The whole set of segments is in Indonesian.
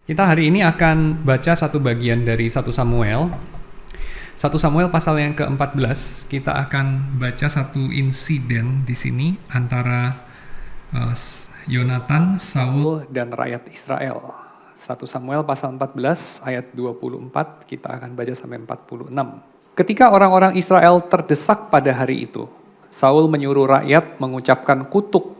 Kita hari ini akan baca satu bagian dari 1 Samuel. 1 Samuel pasal yang ke-14, kita akan baca satu insiden di sini antara Yonatan, Saul, dan rakyat Israel. 1 Samuel pasal 14 ayat 24, kita akan baca sampai 46. Ketika orang-orang Israel terdesak pada hari itu, Saul menyuruh rakyat mengucapkan kutuk.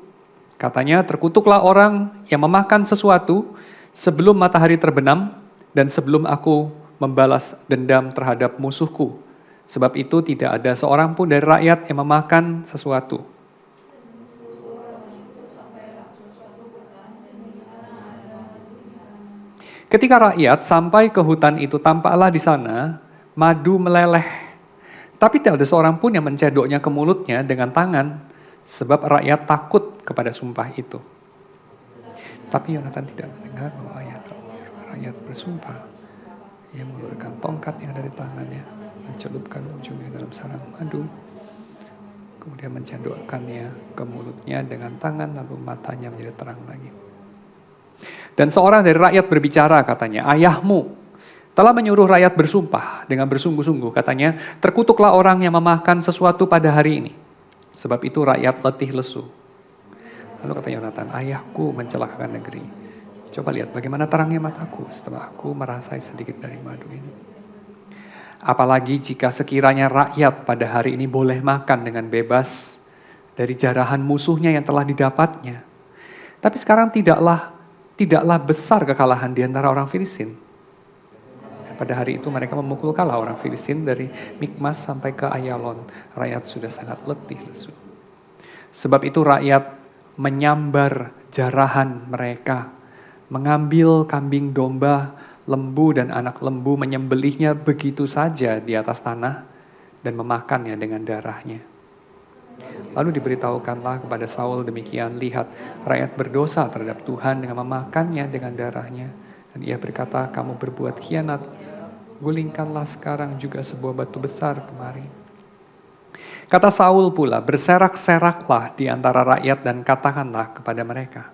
Katanya, terkutuklah orang yang memakan sesuatu sebelum matahari terbenam dan sebelum aku membalas dendam terhadap musuhku. Sebab itu tidak ada seorang pun dari rakyat yang memakan sesuatu. Ketika rakyat sampai ke hutan itu, tampaklah di sana madu meleleh. Tapi tidak ada seorang pun yang mencedoknya ke mulutnya dengan tangan, sebab rakyat takut kepada sumpah itu. Tapi Yonatan tidak mendengar bahwa rakyat bersumpah. Ia mengeluarkan tongkat yang ada di tangannya, mencelupkan ujungnya dalam sarang madu, kemudian mencedokkannya ke mulutnya dengan tangan, lalu matanya menjadi terang lagi. Dan seorang dari rakyat berbicara, katanya, ayahmu telah menyuruh rakyat bersumpah dengan bersungguh-sungguh, katanya, terkutuklah orang yang memakan sesuatu pada hari ini, sebab itu rakyat letih lesu. Lalu kata Yonatan, ayahku mencelakakan negeri. Coba lihat bagaimana terangnya mataku setelah aku merasai sedikit dari madu ini. Apalagi jika sekiranya rakyat pada hari ini boleh makan dengan bebas dari jarahan musuhnya yang telah didapatnya. Tapi sekarang tidaklah besar kekalahan di antara orang Filistin. Pada hari itu mereka memukul kalah orang Filistin dari Mikmas sampai ke Ayalon. Rakyat sudah sangat letih lesu. Sebab itu rakyat menyambar jarahan mereka, mengambil kambing domba, lembu dan anak lembu, menyembelihnya begitu saja di atas tanah dan memakannya dengan darahnya. Lalu diberitahukanlah kepada Saul demikian, lihat rakyat berdosa terhadap Tuhan dengan memakannya dengan darahnya. Dan ia berkata, kamu berbuat khianat, gulingkanlah sekarang juga sebuah batu besar kemari. Kata Saul pula, berserak-seraklah di antara rakyat dan katakanlah kepada mereka,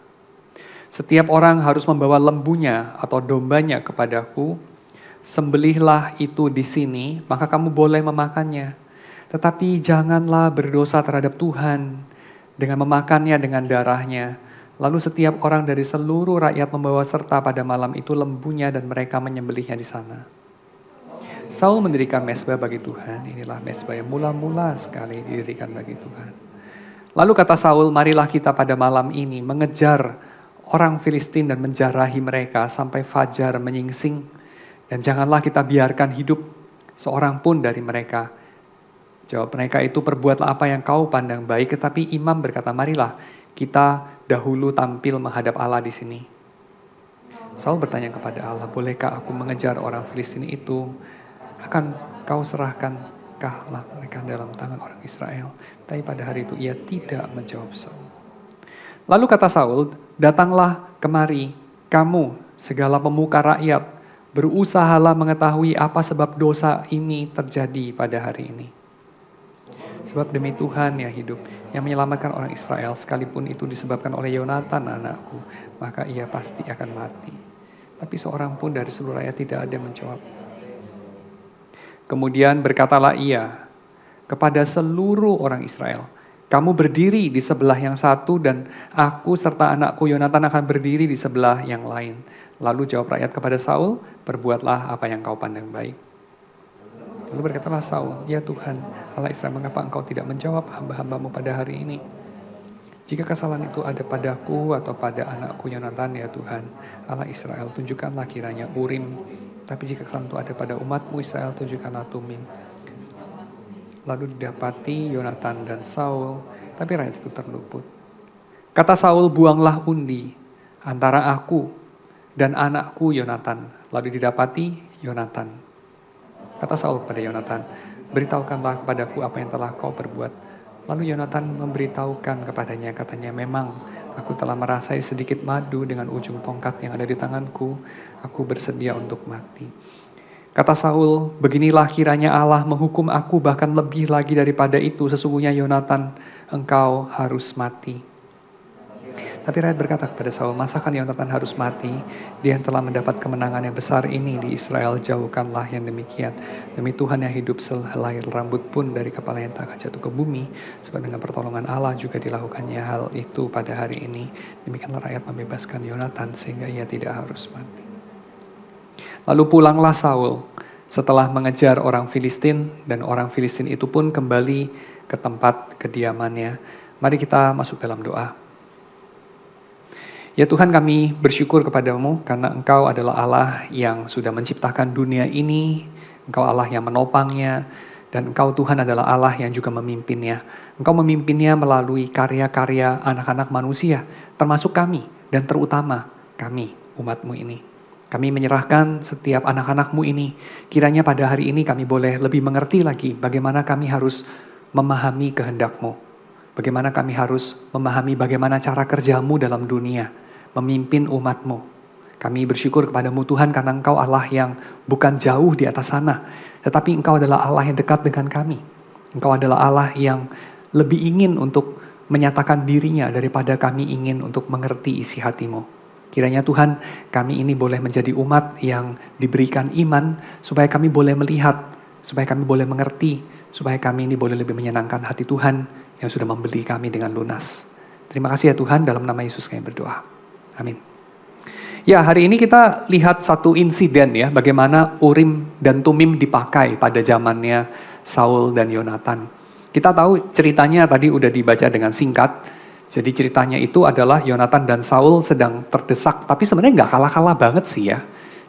setiap orang harus membawa lembunya atau dombanya kepadaku, sembelihlah itu di sini, maka kamu boleh memakannya. Tetapi janganlah berdosa terhadap Tuhan dengan memakannya dengan darahnya. Lalu setiap orang dari seluruh rakyat membawa serta pada malam itu lembunya dan mereka menyembelihnya di sana. Saul mendirikan mezbah bagi Tuhan. Inilah mezbah yang mula-mula sekali didirikan bagi Tuhan. Lalu kata Saul, marilah kita pada malam ini mengejar orang Filistin dan menjarahi mereka sampai fajar menyingsing. Dan janganlah kita biarkan hidup seorang pun dari mereka. Jawab mereka itu, perbuatlah apa yang kau pandang baik. Tetapi imam berkata, marilah kita dahulu tampil menghadap Allah di sini. Saul bertanya kepada Allah, bolehkah aku mengejar orang Filistin itu? Akan kau serahkankah mereka dalam tangan orang Israel? Tapi pada hari itu ia tidak menjawab Saul. Lalu kata Saul, datanglah kemari, kamu segala pemuka rakyat, berusahalah mengetahui apa sebab dosa ini terjadi pada hari ini. Sebab demi Tuhan yang hidup, yang menyelamatkan orang Israel, sekalipun itu disebabkan oleh Yonatan anakku, maka ia pasti akan mati. Tapi seorang pun dari seluruh rakyat tidak ada yang menjawab. Kemudian berkatalah ia kepada seluruh orang Israel, kamu berdiri di sebelah yang satu dan aku serta anakku Yonatan akan berdiri di sebelah yang lain. Lalu jawab rakyat kepada Saul, perbuatlah apa yang kau pandang baik. Lalu berkatalah Saul, ya Tuhan, Allah Israel, mengapa engkau tidak menjawab hamba-hambamu pada hari ini? Jika kesalahan itu ada padaku atau pada anakku Yonatan, ya Tuhan, Allah Israel, tunjukkanlah kiranya Urim. Tapi jika kesalahan itu ada pada umatmu Israel, tunjukkanlah Tumim. Lalu didapati Yonatan dan Saul, tapi rakyat itu terluput. Kata Saul, buanglah undi antara aku dan anakku Yonatan. Lalu didapati Yonatan. Kata Saul kepada Yonatan, beritahukanlah kepadaku apa yang telah kau perbuat. Lalu Yonatan memberitahukan kepadanya, katanya, memang aku telah merasai sedikit madu dengan ujung tongkat yang ada di tanganku. Aku bersedia untuk mati. Kata Saul, beginilah kiranya Allah menghukum aku bahkan lebih lagi daripada itu. Sesungguhnya Yonatan, engkau harus mati. Tapi rakyat berkata kepada Saul, masakan Yonatan harus mati? Dia yang telah mendapat kemenangan yang besar ini di Israel, jauhkanlah yang demikian. Demi Tuhan yang hidup, sehelai rambut pun dari kepala yang tak akan jatuh ke bumi. Sebab dengan pertolongan Allah juga dilakukannya hal itu pada hari ini. Demikianlah rakyat membebaskan Yonatan sehingga ia tidak harus mati. Lalu pulanglah Saul setelah mengejar orang Filistin, dan orang Filistin itu pun kembali ke tempat kediamannya. Mari kita masuk dalam doa. Ya Tuhan, kami bersyukur kepadamu karena Engkau adalah Allah yang sudah menciptakan dunia ini, Engkau Allah yang menopangnya, dan Engkau Tuhan adalah Allah yang juga memimpinnya. Engkau memimpinnya melalui karya-karya anak-anak manusia, termasuk kami, dan terutama kami, umat-Mu ini. Kami menyerahkan setiap anak-anak-Mu ini, kiranya pada hari ini kami boleh lebih mengerti lagi bagaimana kami harus memahami kehendak-Mu. Bagaimana kami harus memahami bagaimana cara kerja-Mu dalam dunia, memimpin umat-Mu. Kami bersyukur kepadamu Tuhan karena Engkau Allah yang bukan jauh di atas sana, tetapi Engkau adalah Allah yang dekat dengan kami. Engkau adalah Allah yang lebih ingin untuk menyatakan dirinya daripada kami ingin untuk mengerti isi hati-Mu. Kiranya Tuhan, kami ini boleh menjadi umat yang diberikan iman, supaya kami boleh melihat, supaya kami boleh mengerti, supaya kami ini boleh lebih menyenangkan hati Tuhan yang sudah membeli kami dengan lunas. Terima kasih ya Tuhan, dalam nama Yesus kami berdoa. Amin. Ya, hari ini kita lihat satu insiden ya, bagaimana Urim dan Tumim dipakai pada zamannya Saul dan Yonatan. Kita tahu ceritanya tadi udah dibaca dengan singkat. Jadi ceritanya itu adalah Yonatan dan Saul sedang terdesak, tapi sebenarnya nggak kalah-kalah banget sih ya.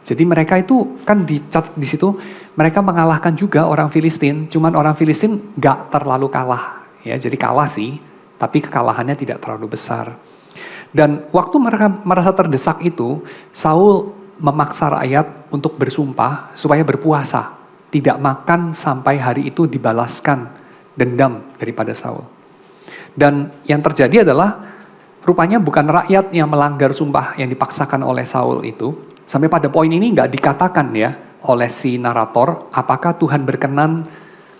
Jadi mereka itu kan dicatat di situ, mereka mengalahkan juga orang Filistin, cuman orang Filistin nggak terlalu kalah ya. Jadi kalah sih, tapi kekalahannya tidak terlalu besar. Dan waktu mereka merasa terdesak itu, Saul memaksa rakyat untuk bersumpah supaya berpuasa, tidak makan sampai hari itu dibalaskan dendam daripada Saul. Dan yang terjadi adalah rupanya bukan rakyat yang melanggar sumpah yang dipaksakan oleh Saul itu. Sampai pada poin ini nggak dikatakan ya oleh si narator apakah Tuhan berkenan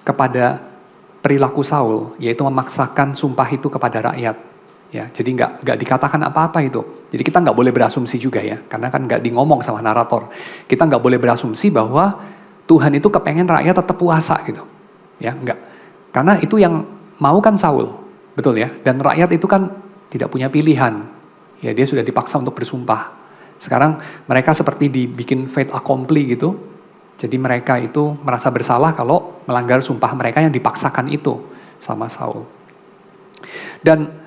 kepada perilaku Saul, yaitu memaksakan sumpah itu kepada rakyat. Ya, jadi nggak dikatakan apa-apa itu. Jadi kita nggak boleh berasumsi juga ya, karena kan nggak ngomong sama narator. Kita nggak boleh berasumsi bahwa Tuhan itu kepengen rakyat tetap puasa gitu. Ya, nggak. Karena itu yang mau kan Saul, betul ya. Dan rakyat itu kan tidak punya pilihan. Ya, dia sudah dipaksa untuk bersumpah. Sekarang mereka seperti dibikin fait accompli gitu. Jadi mereka itu merasa bersalah kalau melanggar sumpah mereka yang dipaksakan itu sama Saul. Dan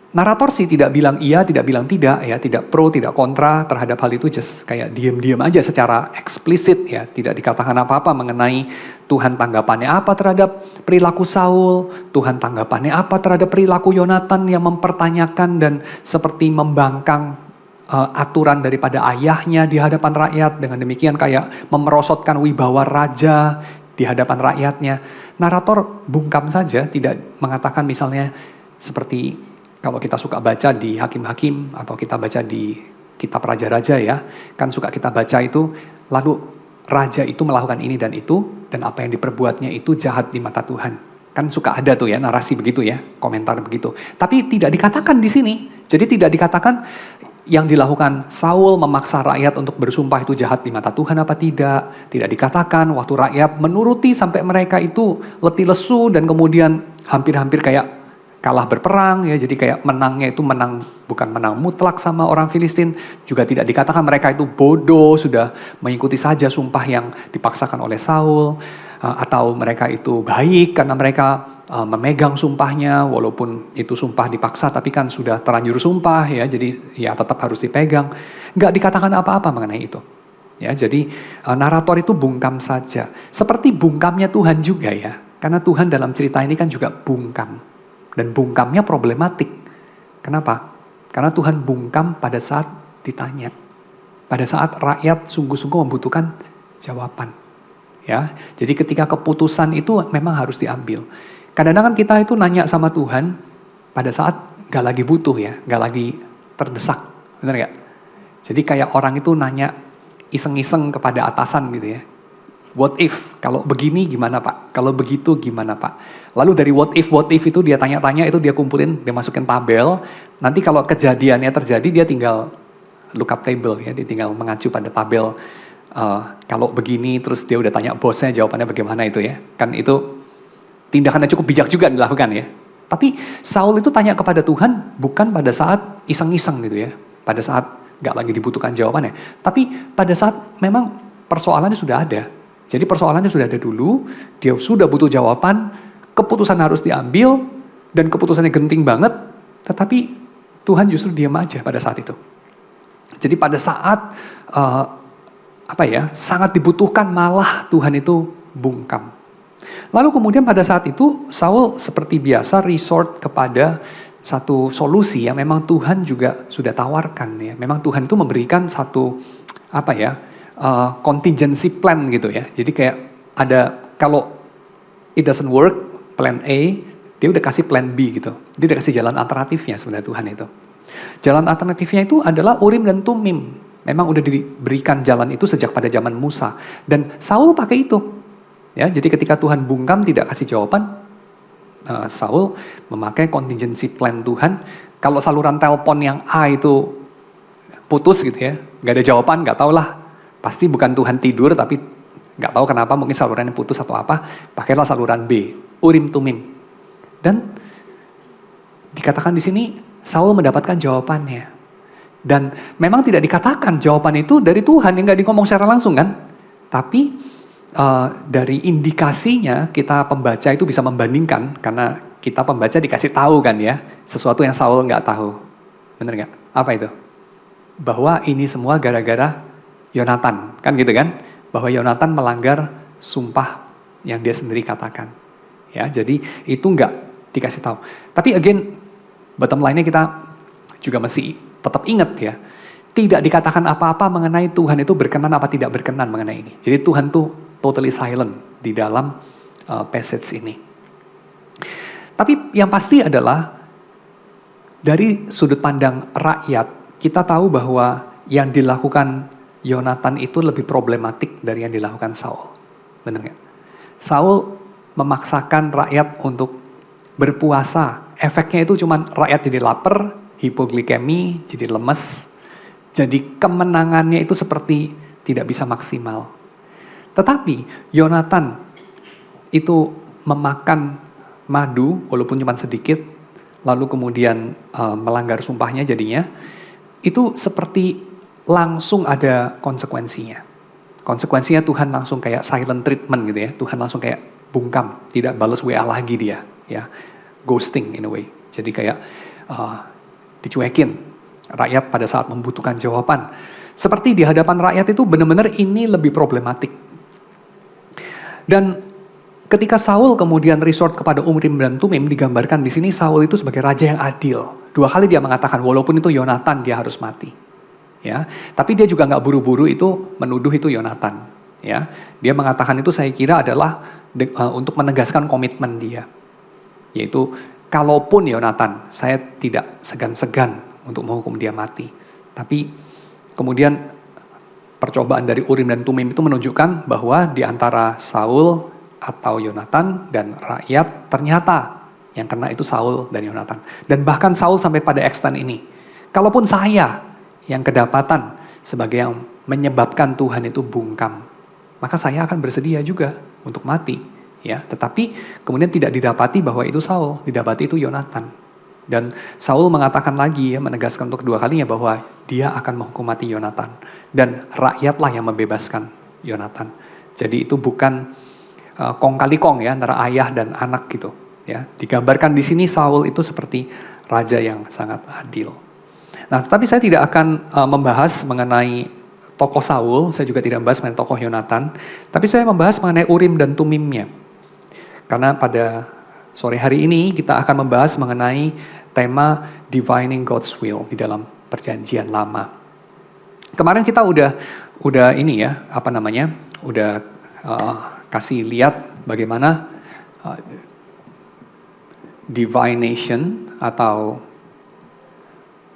narator sih tidak bilang iya, tidak bilang tidak ya, tidak pro, tidak kontra terhadap hal itu, just kayak diam-diam aja secara eksplisit ya, tidak dikatakan apa-apa mengenai Tuhan tanggapannya apa terhadap perilaku Saul, Tuhan tanggapannya apa terhadap perilaku Yonatan yang mempertanyakan dan seperti membangkang aturan daripada ayahnya di hadapan rakyat, dengan demikian kayak memerosotkan wibawa raja di hadapan rakyatnya. Narator bungkam saja, tidak mengatakan misalnya seperti kalau kita suka baca di Hakim-Hakim atau kita baca di kitab Raja-Raja ya, kan suka kita baca itu, lalu raja itu melakukan ini dan itu, dan apa yang diperbuatnya itu jahat di mata Tuhan. Kan suka ada tuh ya narasi begitu ya, komentar begitu. Tapi tidak dikatakan di sini. Jadi tidak dikatakan yang dilakukan Saul memaksa rakyat untuk bersumpah itu jahat di mata Tuhan apa tidak. Tidak dikatakan waktu rakyat menuruti sampai mereka itu letih lesu dan kemudian hampir-hampir kayak kalah berperang ya, jadi kayak menangnya itu menang, bukan menang mutlak sama orang Filistin. Juga tidak dikatakan mereka itu bodoh, sudah mengikuti saja sumpah yang dipaksakan oleh Saul, atau mereka itu baik karena mereka memegang sumpahnya, walaupun itu sumpah dipaksa tapi kan sudah terlanjur sumpah ya, jadi ya tetap harus dipegang. Nggak dikatakan apa-apa mengenai itu. Ya, jadi narator itu bungkam saja, seperti bungkamnya Tuhan juga ya, karena Tuhan dalam cerita ini kan juga bungkam. Dan bungkamnya problematik. Kenapa? Karena Tuhan bungkam pada saat ditanya. Pada saat rakyat sungguh-sungguh membutuhkan jawaban. Ya, jadi ketika keputusan itu memang harus diambil. Kadang-kadang kan kita itu nanya sama Tuhan pada saat gak lagi butuh ya, gak lagi terdesak. Benar gak? Jadi kayak orang itu nanya iseng-iseng kepada atasan gitu ya. what if, kalau begini gimana Pak, kalau begitu gimana Pak. Lalu dari what if itu dia tanya-tanya, itu dia kumpulin, dia masukin tabel, nanti kalau kejadiannya terjadi dia tinggal look up table ya, dia tinggal mengacu pada tabel. Kalau begini, terus dia udah tanya bosnya jawabannya bagaimana itu ya. Kan itu tindakannya cukup bijak juga dilakukan ya. Tapi Saul itu tanya kepada Tuhan bukan pada saat iseng-iseng gitu ya. Pada saat gak lagi dibutuhkan jawabannya. Tapi pada saat memang persoalannya sudah ada. Jadi persoalannya sudah ada dulu, dia sudah butuh jawaban, keputusan harus diambil, dan keputusannya genting banget, tetapi Tuhan justru diam aja pada saat itu. Jadi pada saat sangat dibutuhkan, malah Tuhan itu bungkam. Lalu kemudian pada saat itu Saul seperti biasa resort kepada satu solusi yang memang Tuhan juga sudah tawarkan ya. Memang Tuhan itu memberikan satu contingency plan gitu ya. Jadi kayak ada, kalau it doesn't work, plan A, dia udah kasih plan B gitu. Dia udah kasih jalan alternatifnya sebenarnya Tuhan itu. Jalan alternatifnya itu adalah Urim dan Tumim. Memang udah diberikan jalan itu sejak pada zaman Musa. Dan Saul pakai itu. Ya, jadi ketika Tuhan bungkam tidak kasih jawaban, Saul memakai contingency plan Tuhan. Kalau saluran telepon yang A itu putus gitu ya, nggak ada jawaban, nggak tau lah. Pasti bukan Tuhan tidur, tapi nggak tahu kenapa, mungkin salurannya putus atau apa. Pakailah saluran B, Urim Tumim. Dan dikatakan di sini Saul mendapatkan jawabannya. Dan memang tidak dikatakan jawaban itu dari Tuhan, yang nggak ngomong secara langsung kan. Tapi dari indikasinya kita pembaca itu bisa membandingkan, karena kita pembaca dikasih tahu kan ya, sesuatu yang Saul nggak tahu. Bener nggak? Apa itu? Bahwa ini semua gara-gara Yonatan, kan gitu kan? Bahwa Yonatan melanggar sumpah yang dia sendiri katakan. Ya, jadi itu nggak dikasih tahu. Tapi again, bottom line-nya kita juga masih tetap ingat ya, tidak dikatakan apa-apa mengenai Tuhan itu berkenan apa tidak berkenan mengenai ini. Jadi Tuhan tuh totally silent di dalam passage ini. Tapi yang pasti adalah dari sudut pandang rakyat, kita tahu bahwa yang dilakukan Yonatan itu lebih problematik dari yang dilakukan Saul. Benar nggak? Saul memaksakan rakyat untuk berpuasa. Efeknya itu cuma rakyat jadi lapar, hipoglikemi, jadi lemes. Jadi kemenangannya itu seperti tidak bisa maksimal. Tetapi Yonatan itu memakan madu, walaupun cuma sedikit, lalu kemudian melanggar sumpahnya jadinya, itu seperti langsung ada konsekuensinya. Konsekuensinya Tuhan langsung kayak silent treatment gitu ya, Tuhan langsung kayak bungkam, tidak balas WA lagi dia, ya, ghosting in a way. Jadi kayak dicuekin rakyat pada saat membutuhkan jawaban. Seperti di hadapan rakyat itu benar-benar ini lebih problematik. Dan ketika Saul kemudian resort kepada Urim dan Tumim, digambarkan di sini Saul itu sebagai raja yang adil. 2 kali dia mengatakan walaupun itu Yonatan dia harus mati. Ya, tapi dia juga nggak buru-buru itu menuduh itu Yonatan. Ya, dia mengatakan itu saya kira adalah untuk menegaskan komitmen dia, yaitu kalaupun Yonatan, saya tidak segan-segan untuk menghukum dia mati. Tapi kemudian percobaan dari Urim dan Tumim itu menunjukkan bahwa di antara Saul atau Yonatan dan rakyat, ternyata yang kena itu Saul dan Yonatan. Dan bahkan Saul sampai pada extent ini, kalaupun saya yang kedapatan sebagai yang menyebabkan Tuhan itu bungkam, maka saya akan bersedia juga untuk mati. Ya, tetapi kemudian tidak didapati bahwa itu Saul, didapati itu Yonatan. Dan Saul mengatakan lagi ya, menegaskan untuk 2 kalinya bahwa dia akan menghukum mati Yonatan. Dan rakyatlah yang membebaskan Yonatan. Jadi itu bukan kong kali kong ya, antara ayah dan anak gitu. Ya, digambarkan di sini Saul itu seperti raja yang sangat adil. Nah, tetapi saya tidak akan membahas mengenai tokoh Saul, saya juga tidak membahas mengenai tokoh Yonatan, tapi saya membahas mengenai Urim dan Tumimnya. Karena pada sore hari ini kita akan membahas mengenai tema Divining God's Will di dalam Perjanjian Lama. Kemarin kita udah ini ya, udah kasih lihat bagaimana divination atau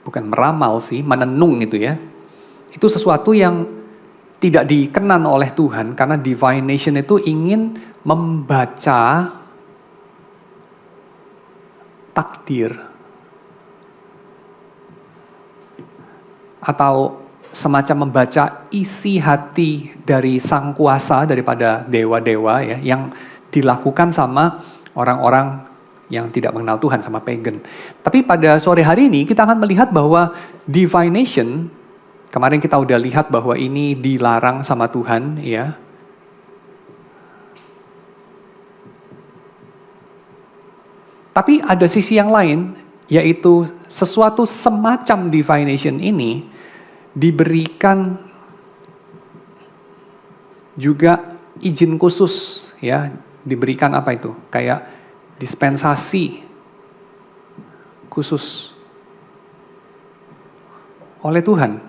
bukan meramal sih, menenung itu ya. Itu sesuatu yang tidak dikenan oleh Tuhan karena divination itu ingin membaca takdir atau semacam membaca isi hati dari sang kuasa daripada dewa-dewa ya, yang dilakukan sama orang-orang yang tidak mengenal Tuhan, sama pagan. Tapi pada sore hari ini kita akan melihat bahwa divination, kemarin kita udah lihat bahwa ini dilarang sama Tuhan ya. Tapi ada sisi yang lain, yaitu sesuatu semacam divination ini diberikan juga izin khusus ya, diberikan apa itu? Kayak dispensasi khusus oleh Tuhan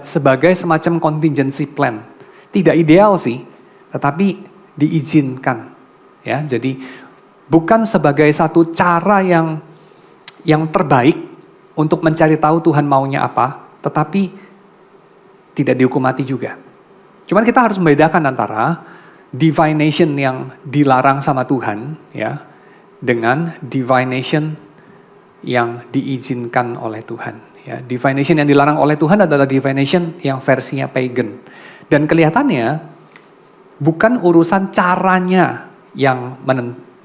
sebagai semacam contingency plan. Tidak ideal sih, tetapi diizinkan ya. Jadi bukan sebagai satu cara yang terbaik untuk mencari tahu Tuhan maunya apa, tetapi tidak dihukum mati juga. Cuman kita harus membedakan antara divination yang dilarang sama Tuhan ya, dengan divination yang diizinkan oleh Tuhan. Ya, divination yang dilarang oleh Tuhan adalah divination yang versinya pagan. Dan kelihatannya bukan urusan caranya yang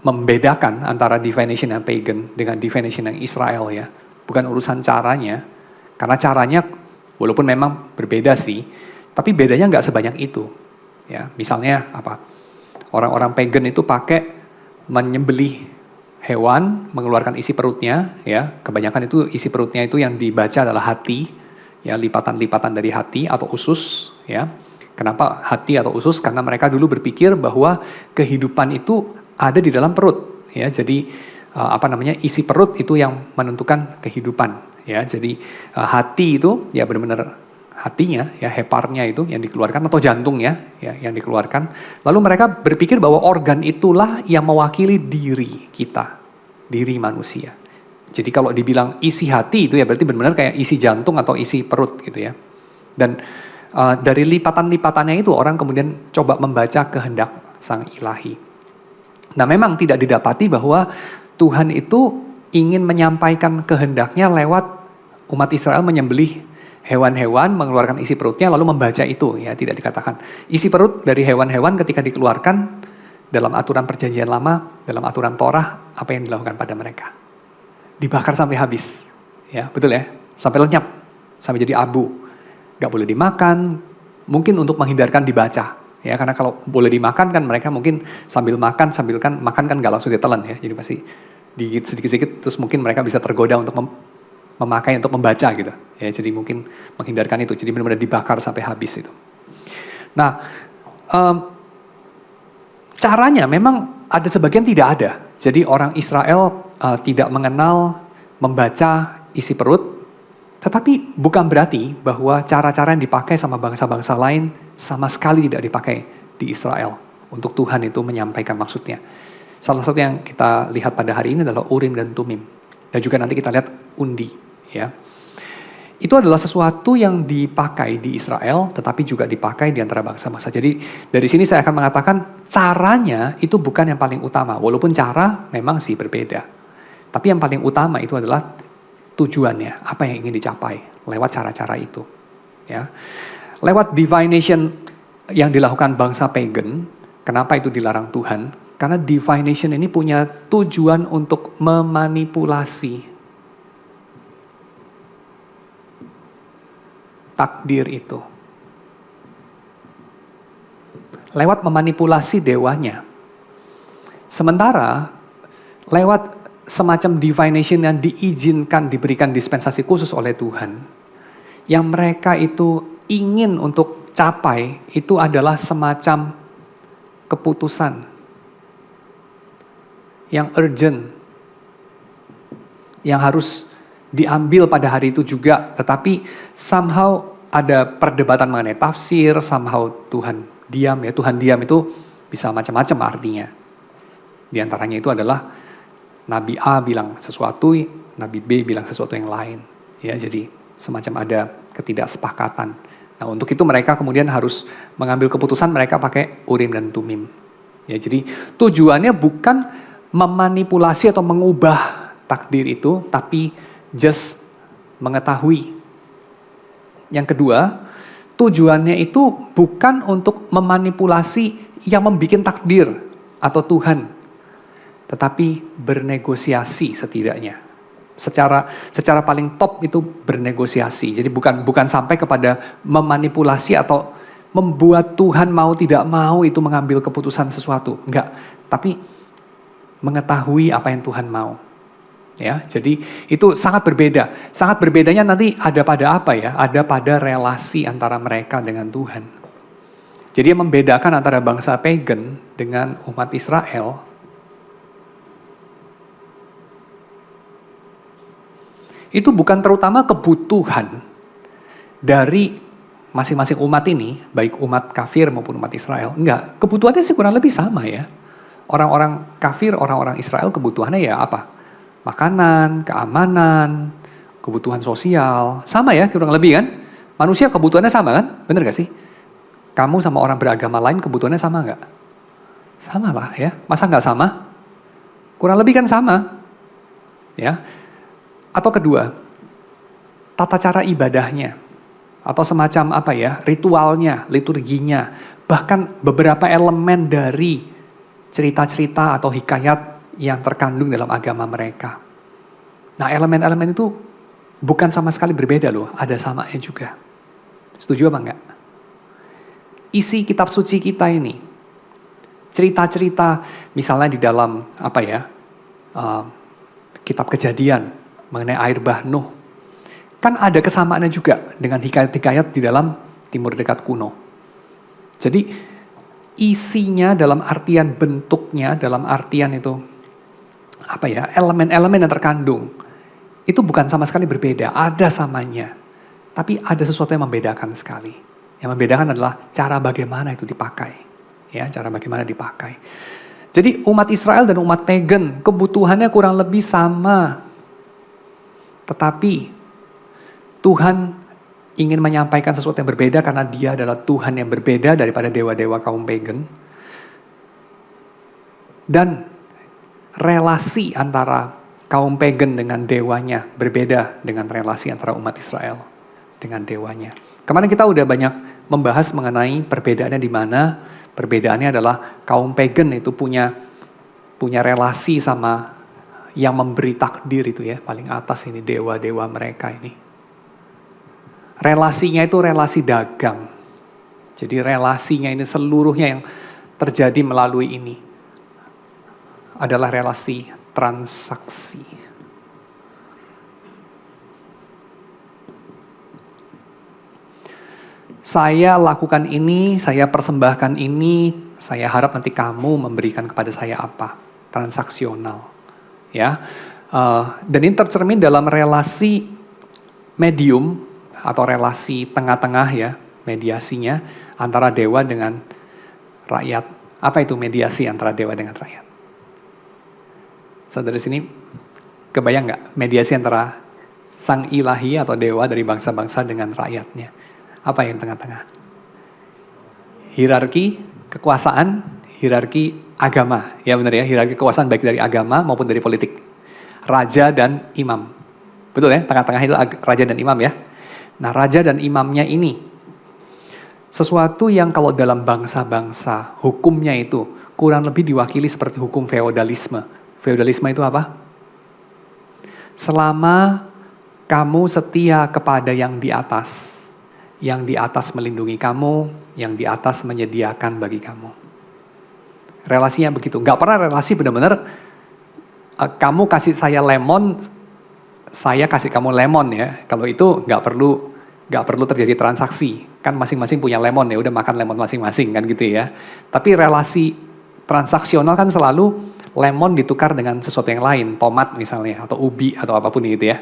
membedakan antara divination yang pagan dengan divination yang Israel ya. Bukan urusan caranya, karena caranya walaupun memang berbeda sih, tapi bedanya nggak sebanyak itu. Ya, misalnya apa? Orang-orang pagan itu pakai menyembelih hewan, mengeluarkan isi perutnya, ya kebanyakan itu isi perutnya itu yang dibaca adalah hati, ya lipatan-lipatan dari hati atau usus, ya. Kenapa hati atau usus? Karena mereka dulu berpikir bahwa kehidupan itu ada di dalam perut, ya. Jadi isi perut itu yang menentukan kehidupan, ya. Jadi hati itu ya benar-benar hatinya, ya heparnya itu yang dikeluarkan atau jantungnya, ya yang dikeluarkan. Lalu mereka berpikir bahwa organ itulah yang mewakili diri kita, diri manusia. Jadi kalau dibilang isi hati itu ya berarti benar-benar kayak isi jantung atau isi perut gitu ya. Dan dari lipatan-lipatannya itu orang kemudian coba membaca kehendak Sang Ilahi. Nah memang tidak didapati bahwa Tuhan itu ingin menyampaikan kehendaknya lewat umat Israel menyembelih hewan-hewan, mengeluarkan isi perutnya lalu membaca itu, ya tidak dikatakan. Isi perut dari hewan-hewan ketika dikeluarkan dalam aturan perjanjian lama, dalam aturan Torah, apa yang dilakukan pada mereka? Dibakar sampai habis, ya betul ya, sampai lenyap, sampai jadi abu. Gak boleh dimakan, mungkin untuk menghindarkan dibaca, ya karena kalau boleh dimakan kan mereka mungkin sambil makan kan gak langsung ditelan ya, jadi pasti digigit sedikit-sedikit, terus mungkin mereka bisa tergoda untuk memakai untuk membaca gitu, ya jadi mungkin menghindarkan itu, jadi benar-benar dibakar sampai habis itu. Nah, caranya memang ada sebagian tidak ada, jadi orang Israel tidak mengenal membaca isi perut, tetapi bukan berarti bahwa cara-cara yang dipakai sama bangsa-bangsa lain sama sekali tidak dipakai di Israel untuk Tuhan itu menyampaikan maksudnya. Salah satu yang kita lihat pada hari ini adalah Urim dan Tumim, dan juga nanti kita lihat undi. Ya, itu adalah sesuatu yang dipakai di Israel, tetapi juga dipakai di antara bangsa-bangsa. Jadi dari sini saya akan mengatakan caranya itu bukan yang paling utama, walaupun cara memang sih berbeda. Tapi yang paling utama itu adalah tujuannya, apa yang ingin dicapai lewat cara-cara itu. Ya, lewat divination yang dilakukan bangsa pagan, kenapa itu dilarang Tuhan? Karena divination ini punya tujuan untuk memanipulasi takdir itu. Lewat memanipulasi dewanya. Sementara lewat semacam divination yang diizinkan, diberikan dispensasi khusus oleh Tuhan, yang mereka itu ingin untuk capai, itu adalah semacam keputusan yang urgent, yang harus diambil pada hari itu juga, tetapi somehow ada perdebatan mengenai tafsir, somehow Tuhan diam ya, Tuhan diam itu bisa macam-macam artinya. Di antaranya itu adalah Nabi A bilang sesuatu, Nabi B bilang sesuatu yang lain. Ya, jadi semacam ada ketidaksepakatan Nah, untuk itu mereka kemudian harus mengambil keputusan, mereka pakai Urim dan Tumim. Ya, jadi tujuannya bukan memanipulasi atau mengubah takdir itu, tapi just mengetahui. Yang kedua, tujuannya itu bukan untuk memanipulasi yang membuat takdir atau Tuhan, tetapi bernegosiasi setidaknya. Secara paling top itu bernegosiasi. Jadi bukan sampai kepada memanipulasi atau membuat Tuhan mau tidak mau itu mengambil keputusan sesuatu. Enggak, tapi mengetahui apa yang Tuhan mau. Ya, jadi itu sangat berbeda. Sangat berbedanya nanti ada pada apa ya? Ada pada relasi antara mereka dengan Tuhan. Jadi yang membedakan antara bangsa pagan dengan umat Israel itu bukan terutama kebutuhan dari masing-masing umat ini, baik umat kafir maupun umat Israel. Enggak, kebutuhannya sih kurang lebih sama ya. Orang-orang kafir, orang-orang Israel kebutuhannya ya apa? Makanan, keamanan, kebutuhan sosial. Sama ya kurang lebih kan? Manusia kebutuhannya sama kan? Bener gak sih? Kamu sama orang beragama lain kebutuhannya sama nggak? Sama lah ya. Masa nggak sama? Kurang lebih kan sama. Ya. Atau kedua, tata cara ibadahnya. Atau semacam apa ya, ritualnya, liturginya. Bahkan beberapa elemen dari cerita-cerita atau hikayat yang terkandung dalam agama mereka. Nah, elemen-elemen itu bukan sama sekali berbeda loh, ada samanya juga. Setuju apa enggak? Isi kitab suci kita ini, cerita-cerita misalnya di dalam apa ya, kitab Kejadian mengenai air bah Nuh, kan ada kesamaannya juga dengan hikayat-hikayat di dalam Timur Dekat kuno. Jadi isinya dalam artian bentuknya, dalam artian itu apa ya, elemen-elemen yang terkandung itu bukan sama sekali berbeda, ada samanya, tapi ada sesuatu yang membedakan sekali. Yang membedakan adalah cara bagaimana itu dipakai, ya, cara bagaimana dipakai. Jadi umat Israel dan umat pagan kebutuhannya kurang lebih sama. Tetapi Tuhan ingin menyampaikan sesuatu yang berbeda karena Dia adalah Tuhan yang berbeda daripada dewa-dewa kaum pagan. Dan relasi antara kaum pagan dengan dewanya berbeda dengan relasi antara umat Israel dengan dewanya. Kemarin kita udah banyak membahas mengenai perbedaannya di mana. Perbedaannya adalah kaum pagan itu punya relasi sama yang memberi takdir itu ya, paling atas ini dewa-dewa mereka ini. Relasinya itu relasi dagang. Jadi relasinya ini seluruhnya yang terjadi melalui ini adalah relasi transaksi. Saya lakukan ini, saya persembahkan ini, saya harap nanti kamu memberikan kepada saya apa? Transaksional. Ya, dan ini tercermin dalam relasi medium atau relasi tengah-tengah ya, mediasinya antara dewa dengan rakyat. Apa itu mediasi antara dewa dengan rakyat? Saudara sini kebayang nggak mediasi antara sang ilahi atau dewa dari bangsa-bangsa dengan rakyatnya? Apa yang tengah-tengah? Hierarki kekuasaan, hierarki agama, ya benar ya, hierarki kekuasaan baik dari agama maupun dari politik. Raja dan imam. Betul ya, tengah-tengah itu raja dan imam ya. Nah, raja dan imamnya ini sesuatu yang kalau dalam bangsa-bangsa hukumnya itu kurang lebih diwakili seperti hukum feodalisme. Feodalisme itu apa? Selama kamu setia kepada yang di atas melindungi kamu, yang di atas menyediakan bagi kamu. Relasinya begitu, nggak pernah relasi benar-benar kamu kasih saya lemon, saya kasih kamu lemon ya. Kalau itu nggak perlu terjadi transaksi, kan masing-masing punya lemon ya, udah makan lemon masing-masing kan gitu ya. Tapi relasi transaksional kan selalu lemon ditukar dengan sesuatu yang lain, tomat misalnya atau ubi atau apapun gitu ya.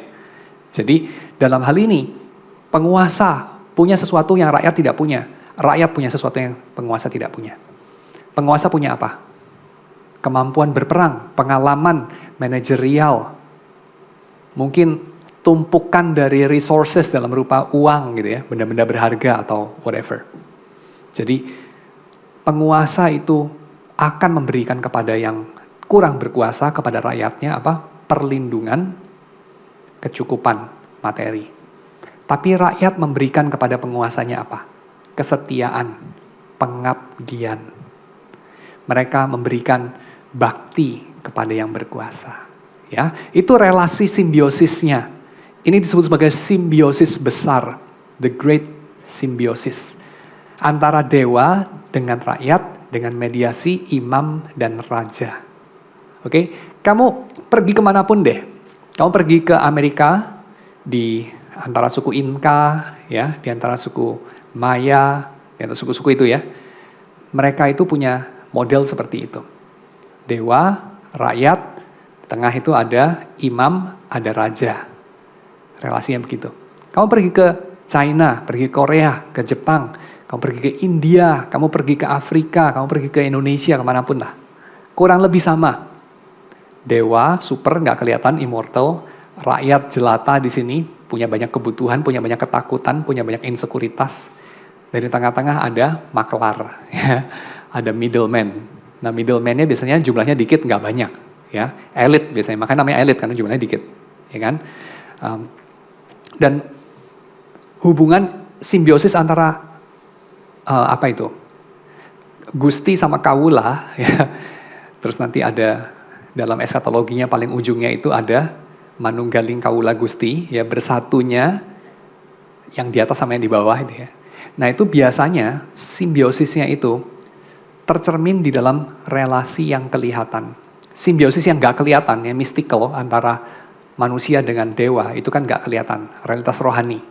Jadi dalam hal ini penguasa punya sesuatu yang rakyat tidak punya, rakyat punya sesuatu yang penguasa tidak punya. Penguasa punya apa? Kemampuan berperang, pengalaman manajerial, mungkin tumpukan dari resources dalam rupa uang gitu ya, benda-benda berharga atau whatever. Jadi penguasa itu akan memberikan kepada yang kurang berkuasa, kepada rakyatnya apa? Perlindungan, kecukupan materi. Tapi rakyat memberikan kepada penguasanya apa? Kesetiaan, pengabdian. Mereka memberikan bakti kepada yang berkuasa. Ya, itu relasi simbiosisnya. Ini disebut sebagai simbiosis besar, the great symbiosis. Antara dewa dengan rakyat, dengan mediasi imam dan raja. Oke, kamu pergi kemanapun deh. Kamu pergi ke Amerika, di antara suku Inka, ya, di antara suku Maya, di antara suku-suku itu ya. Mereka itu punya model seperti itu. Dewa, rakyat, tengah itu ada imam, ada raja. Relasinya begitu. Kamu pergi ke China, pergi ke Korea, ke Jepang, kamu pergi ke India, kamu pergi ke Afrika, kamu pergi ke Indonesia, kemanapun lah. Kurang lebih sama. Dewa, super, nggak kelihatan, immortal. Rakyat jelata di sini, punya banyak kebutuhan, punya banyak ketakutan, punya banyak insekuritas. Dari tengah-tengah ada maklar, ya. Ada middleman. Nah middleman-nya biasanya jumlahnya dikit, nggak banyak. Ya, elit biasanya, makanya namanya elit karena jumlahnya dikit. Ya kan? Dan hubungan simbiosis antara apa itu? Gusti sama kawula, ya. Terus nanti ada dalam eskatologinya paling ujungnya itu ada manunggaling kawula Gusti, ya, bersatunya yang di atas sama yang di bawah itu ya. Nah itu biasanya simbiosisnya itu tercermin di dalam relasi yang kelihatan. Simbiosis yang gak kelihatan, ya mystical antara manusia dengan dewa itu kan gak kelihatan, realitas rohani.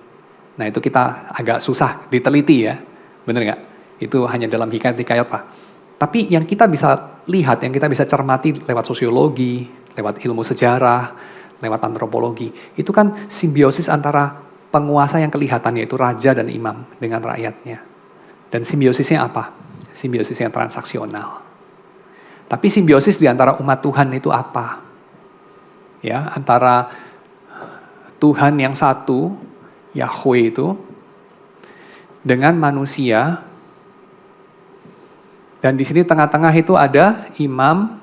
Nah itu kita agak susah diteliti ya, bener gak? Itu hanya dalam hikayat-hikayat lah. Tapi yang kita bisa lihat, yang kita bisa cermati lewat sosiologi, lewat ilmu sejarah, lewat antropologi, itu kan simbiosis antara penguasa yang kelihatan yaitu raja dan imam dengan rakyatnya. Dan simbiosisnya apa? Simbiosisnya transaksional. Tapi simbiosis di antara umat Tuhan itu apa? Ya, antara Tuhan yang satu, Yahweh itu, dengan manusia. Dan di sini tengah-tengah itu ada imam,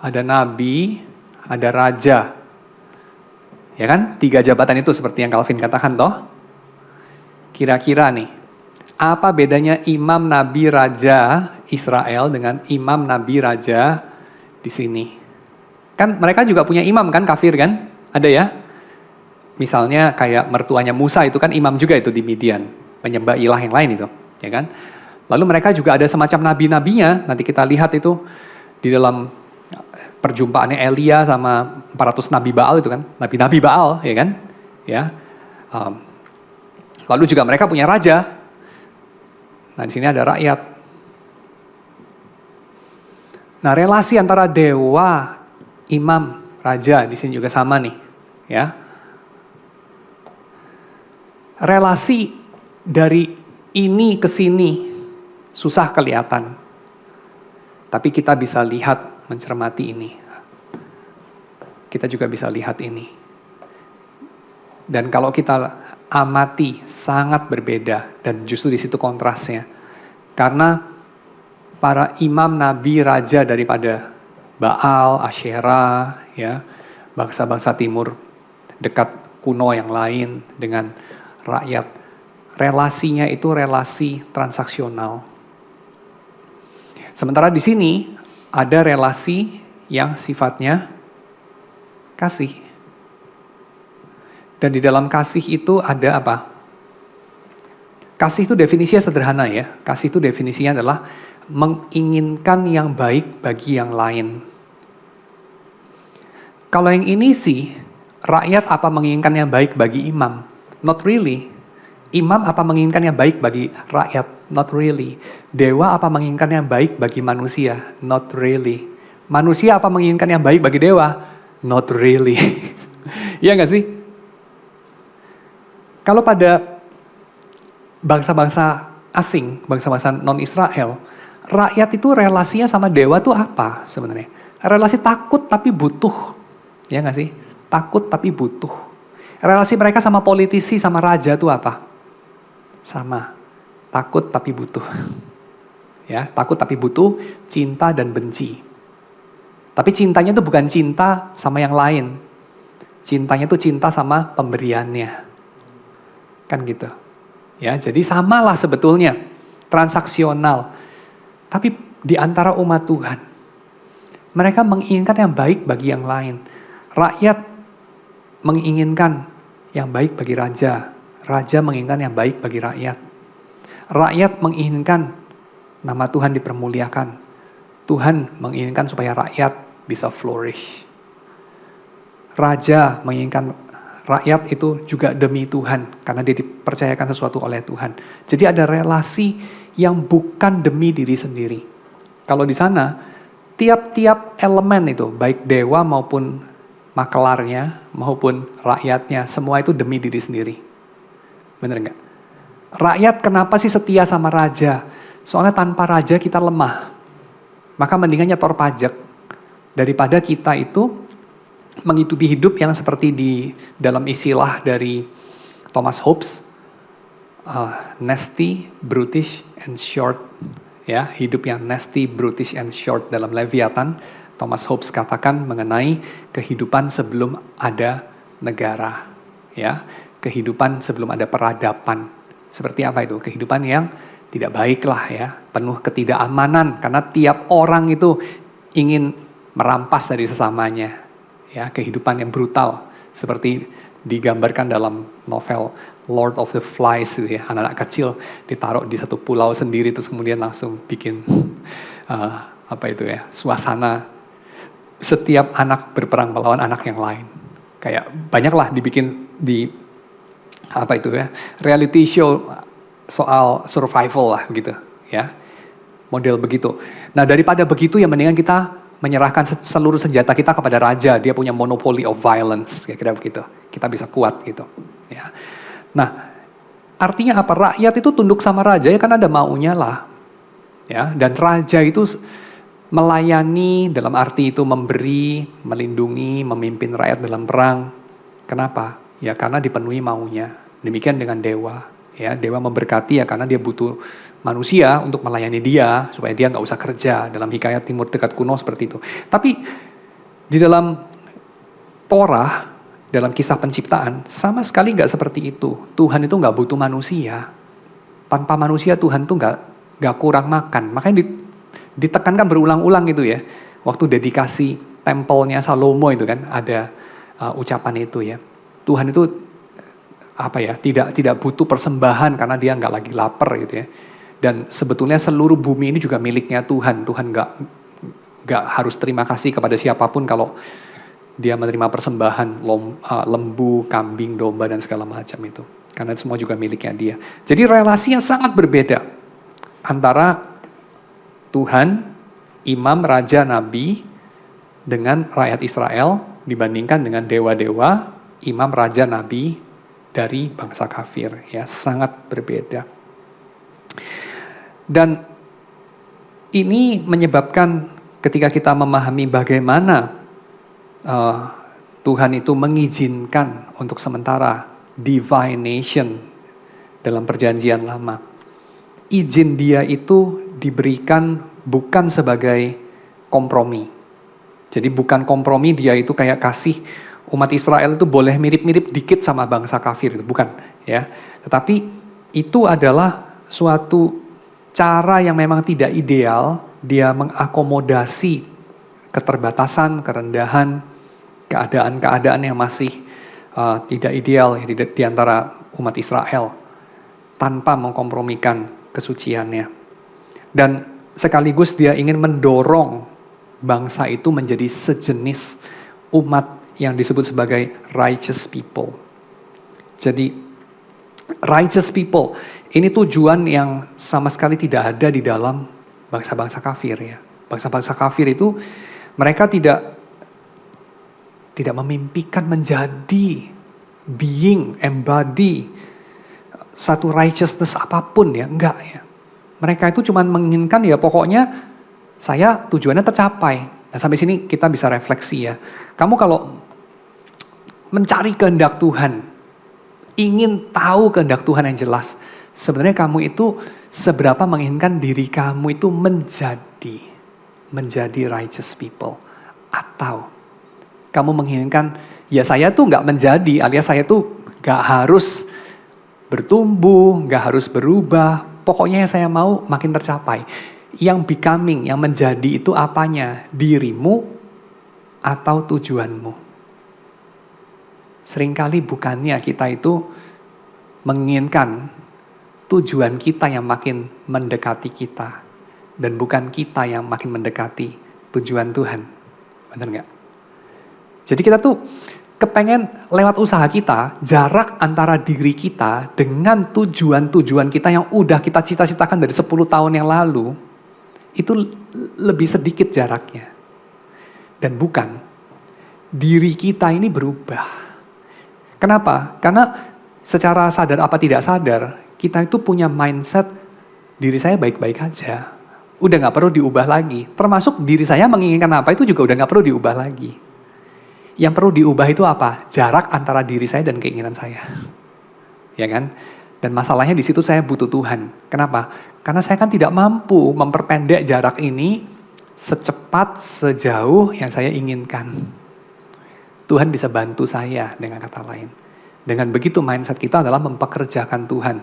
ada nabi, ada raja. Ya kan? 3 jabatan itu seperti yang Calvin katakan toh. Kira-kira nih, apa bedanya imam, nabi, raja Israel dengan imam, nabi, raja di sini? Kan mereka juga punya imam kan, kafir kan? Ada ya? Misalnya kayak mertuanya Musa itu kan imam juga itu di Midian. Menyembah ilah yang lain itu. Ya kan? Lalu mereka juga ada semacam nabi-nabinya. Nanti kita lihat itu di dalam perjumpaannya Elia sama 400 nabi Baal itu kan. Nabi-nabi Baal ya kan? Ya. Lalu juga mereka punya raja. Nah di sini ada rakyat. Nah relasi antara dewa, imam, raja di sini juga sama nih, ya. Relasi dari ini ke sini susah kelihatan. Tapi kita bisa lihat, mencermati ini. Kita juga bisa lihat ini. Dan kalau kita amati sangat berbeda dan justru di situ kontrasnya. Karena para imam, nabi, raja daripada Baal, Asyera, ya, bangsa-bangsa timur dekat kuno yang lain dengan rakyat. Relasinya itu relasi transaksional. Sementara di sini ada relasi yang sifatnya kasih. Dan di dalam kasih itu ada apa? Kasih itu definisinya sederhana ya. Kasih itu definisinya adalah menginginkan yang baik bagi yang lain. Kalau yang ini sih, rakyat apa menginginkan yang baik bagi imam? Not really. Imam apa menginginkan yang baik bagi rakyat? Not really. Dewa apa menginginkan yang baik bagi manusia? Not really. Manusia apa menginginkan yang baik bagi dewa? Not really. Iya nggak sih? Kalau pada bangsa-bangsa asing, bangsa-bangsa non-Israel, rakyat itu relasinya sama dewa tuh apa sebenarnya? Relasi takut tapi butuh. Ya nggak sih? Takut tapi butuh. Relasi mereka sama politisi, sama raja itu apa? Sama, takut tapi butuh. Ya, takut tapi butuh, cinta dan benci. Tapi cintanya itu bukan cinta sama yang lain. Cintanya itu cinta sama pemberiannya. Kan gitu. Ya, jadi samalah sebetulnya, transaksional. Tapi di antara umat Tuhan, mereka menginginkan yang baik bagi yang lain. Rakyat menginginkan yang baik bagi raja. Raja menginginkan yang baik bagi rakyat. Rakyat menginginkan nama Tuhan dipermuliakan. Tuhan menginginkan supaya rakyat bisa flourish. Raja menginginkan rakyat itu juga demi Tuhan, karena dia dipercayakan sesuatu oleh Tuhan. Jadi ada relasi yang bukan demi diri sendiri. Kalau di sana, tiap-tiap elemen itu, baik dewa maupun makelarnya, maupun rakyatnya, semua itu demi diri sendiri. Bener nggak? Rakyat kenapa sih setia sama raja? Soalnya tanpa raja kita lemah. Maka mendingan nyetor pajak daripada kita itu menghidupi hidup yang seperti di dalam istilah dari Thomas Hobbes, nasty, brutish, and short. Ya, hidup yang nasty, brutish, and short dalam Leviathan. Thomas Hobbes katakan mengenai kehidupan sebelum ada negara. Ya, kehidupan sebelum ada peradaban. Seperti apa itu? Kehidupan yang tidak baik lah ya, penuh ketidakamanan karena tiap orang itu ingin merampas dari sesamanya. Ya, kehidupan yang brutal seperti digambarkan dalam novel Lord of the Flies gitu ya. Anak-anak kecil ditaruh di satu pulau sendiri terus kemudian langsung bikin suasana setiap anak berperang melawan anak yang lain. Kayak banyaklah dibikin di reality show soal survival lah gitu ya. Model begitu. Nah, daripada begitu ya mendingan kita menyerahkan seluruh senjata kita kepada raja, dia punya monopoly of violence, kira-kira begitu. Kita bisa kuat gitu. Ya. Nah, artinya apa? Rakyat itu tunduk sama raja ya kan ada maunya lah. Ya, dan raja itu melayani dalam arti itu memberi, melindungi, memimpin rakyat dalam perang. Kenapa? Ya karena dipenuhi maunya. Demikian dengan dewa. Ya, dewa memberkati ya karena dia butuh manusia untuk melayani dia supaya dia nggak usah kerja, dalam hikayat Timur Dekat kuno seperti itu. Tapi di dalam Torah, dalam kisah penciptaan sama sekali nggak seperti itu. Tuhan itu nggak butuh manusia. Tanpa manusia Tuhan tuh nggak kurang makan. Makanya ditekankan berulang-ulang gitu ya. Waktu dedikasi tempelnya Salomo itu kan ada ucapan itu ya. Tuhan itu tidak butuh persembahan karena dia nggak lagi lapar gitu ya. Dan sebetulnya seluruh bumi ini juga miliknya Tuhan. Tuhan nggak harus terima kasih kepada siapapun kalau dia menerima persembahan lembu, kambing, domba dan segala macam itu. Karena semua juga miliknya dia. Jadi relasi yang sangat berbeda antara Tuhan, imam, raja, nabi dengan rakyat Israel dibandingkan dengan dewa-dewa, imam, raja, nabi dari bangsa kafir. Ya, sangat berbeda. Dan ini menyebabkan ketika kita memahami bagaimana Tuhan itu mengizinkan untuk sementara divination dalam perjanjian lama. Izin dia itu diberikan bukan sebagai kompromi. Jadi bukan kompromi dia itu kayak kasih umat Israel itu boleh mirip-mirip dikit sama bangsa kafir itu, bukan ya. Tetapi itu adalah suatu cara yang memang tidak ideal, dia mengakomodasi keterbatasan, kerendahan, keadaan-keadaan yang masih tidak ideal di antara umat Israel, tanpa mengkompromikan kesuciannya. Dan sekaligus dia ingin mendorong bangsa itu menjadi sejenis umat yang disebut sebagai righteous people. Jadi righteous people, ini tujuan yang sama sekali tidak ada di dalam bangsa-bangsa kafir ya. Bangsa-bangsa kafir itu mereka tidak memimpikan menjadi being, embody satu righteousness apapun ya, enggak ya. Mereka itu cuma menginginkan ya pokoknya saya tujuannya tercapai. Nah sampai sini kita bisa refleksi ya. Kamu kalau mencari kehendak Tuhan, ingin tahu kehendak Tuhan yang jelas. Sebenarnya kamu itu seberapa menginginkan diri kamu itu menjadi righteous people. Atau kamu menginginkan, ya saya tuh nggak menjadi, alias saya tuh nggak harus bertumbuh, nggak harus berubah. Pokoknya yang saya mau makin tercapai. Yang becoming, yang menjadi itu apanya? Dirimu atau tujuanmu? Seringkali bukannya kita itu menginginkan tujuan kita yang makin mendekati kita. Dan bukan kita yang makin mendekati tujuan Tuhan. Benar nggak? Jadi kita tuh kepengen lewat usaha kita, jarak antara diri kita dengan tujuan-tujuan kita yang udah kita cita-citakan dari 10 tahun yang lalu, itu lebih sedikit jaraknya. Dan bukan, diri kita ini berubah. Kenapa? Karena secara sadar apa tidak sadar, kita itu punya mindset, diri saya baik-baik aja. Udah gak perlu diubah lagi. Termasuk diri saya menginginkan apa itu juga udah gak perlu diubah lagi. Yang perlu diubah itu apa? Jarak antara diri saya dan keinginan saya. Ya kan? Dan masalahnya di situ saya butuh Tuhan. Kenapa? Karena saya kan tidak mampu memperpendek jarak ini secepat, sejauh yang saya inginkan. Tuhan bisa bantu saya dengan kata lain. Dengan begitu mindset kita adalah mempekerjakan Tuhan.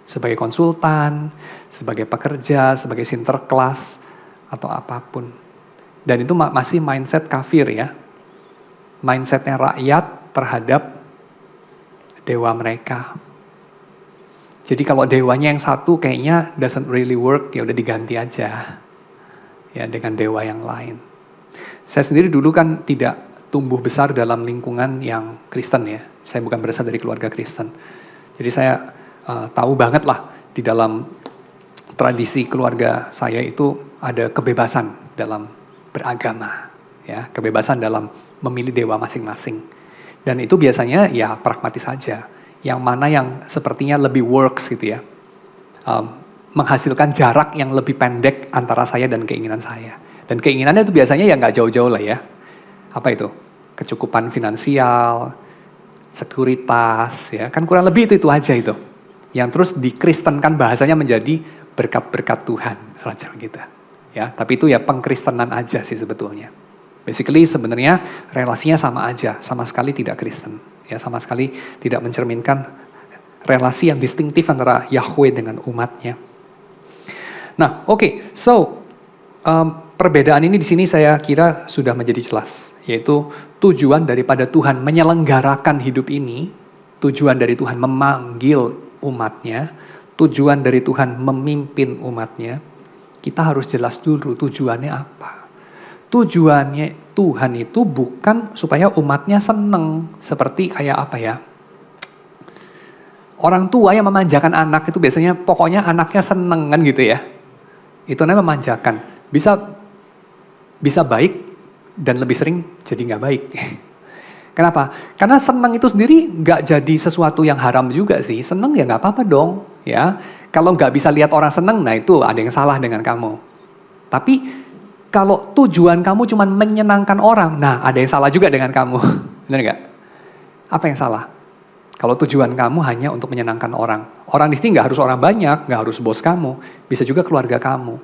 Sebagai konsultan, sebagai pekerja, sebagai sinterklas, atau apapun. Dan itu masih mindset kafir ya. Mindsetnya rakyat terhadap dewa mereka. Jadi kalau dewanya yang satu kayaknya doesn't really work, ya udah diganti aja. Ya dengan dewa yang lain. Saya sendiri dulu kan tidak tumbuh besar dalam lingkungan yang Kristen ya. Saya bukan berasal dari keluarga Kristen. Jadi saya tahu banget lah di dalam tradisi keluarga saya itu ada kebebasan dalam beragama. Ya, kebebasan dalam memilih dewa masing-masing. Dan itu biasanya ya pragmatis saja. Yang mana yang sepertinya lebih works gitu ya. Menghasilkan jarak yang lebih pendek antara saya dan keinginan saya. Dan keinginannya itu biasanya ya nggak jauh-jauh lah ya. Apa itu? Kecukupan finansial, sekuritas, ya kan kurang lebih itu aja itu. Yang terus dikristenkan bahasanya menjadi berkat-berkat Tuhan, semacam gitu. Ya, tapi itu ya pengkristenan aja sih sebetulnya. Basically sebenarnya relasinya sama aja, sama sekali tidak Kristen. Ya, sama sekali tidak mencerminkan relasi yang distintif antara Yahweh dengan umatnya. Nah, oke, so perbedaan ini di sini saya kira sudah menjadi jelas, yaitu tujuan daripada Tuhan menyelenggarakan hidup ini, tujuan dari Tuhan memanggil umatnya, tujuan dari Tuhan memimpin umatnya, kita harus jelas dulu tujuannya apa. Tujuannya Tuhan itu bukan supaya umatnya seneng, seperti kayak apa ya, orang tua yang memanjakan anak itu biasanya pokoknya anaknya seneng kan gitu ya. Itu namanya memanjakan. Bisa baik dan lebih sering jadi nggak baik. Kenapa? Karena seneng itu sendiri nggak jadi sesuatu yang haram juga sih. Seneng ya nggak apa-apa dong. Ya, kalau nggak bisa lihat orang seneng, nah itu ada yang salah dengan kamu. Tapi kalau tujuan kamu cuma menyenangkan orang, nah ada yang salah juga dengan kamu. Benar nggak? Apa yang salah? Kalau tujuan kamu hanya untuk menyenangkan orang. Orang di sini nggak harus orang banyak, nggak harus bos kamu, bisa juga keluarga kamu.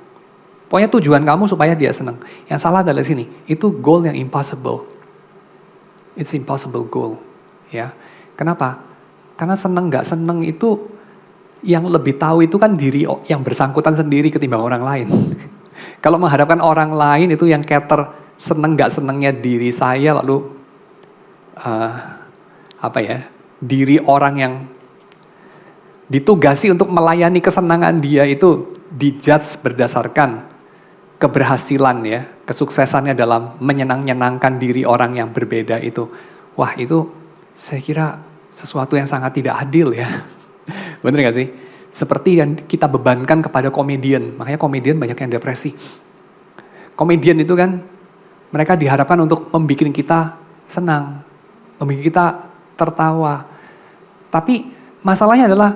Pokoknya tujuan kamu supaya dia senang. Yang salah adalah sini, itu goal yang impossible. It's impossible goal. Ya, kenapa? Karena senang nggak senang itu yang lebih tahu itu kan diri yang bersangkutan sendiri ketimbang orang lain. Kalau mengharapkan orang lain itu yang cater senang nggak senangnya diri saya, lalu diri orang yang ditugasi untuk melayani kesenangan dia itu dijudge berdasarkan keberhasilan ya, kesuksesannya dalam menyenangkan diri orang yang berbeda itu. Wah itu saya kira sesuatu yang sangat tidak adil ya. Bener gak sih? Seperti yang kita bebankan kepada komedian, makanya komedian banyak yang depresi. Komedian itu kan mereka diharapkan untuk membuat kita senang, membuat kita tertawa. Tapi masalahnya adalah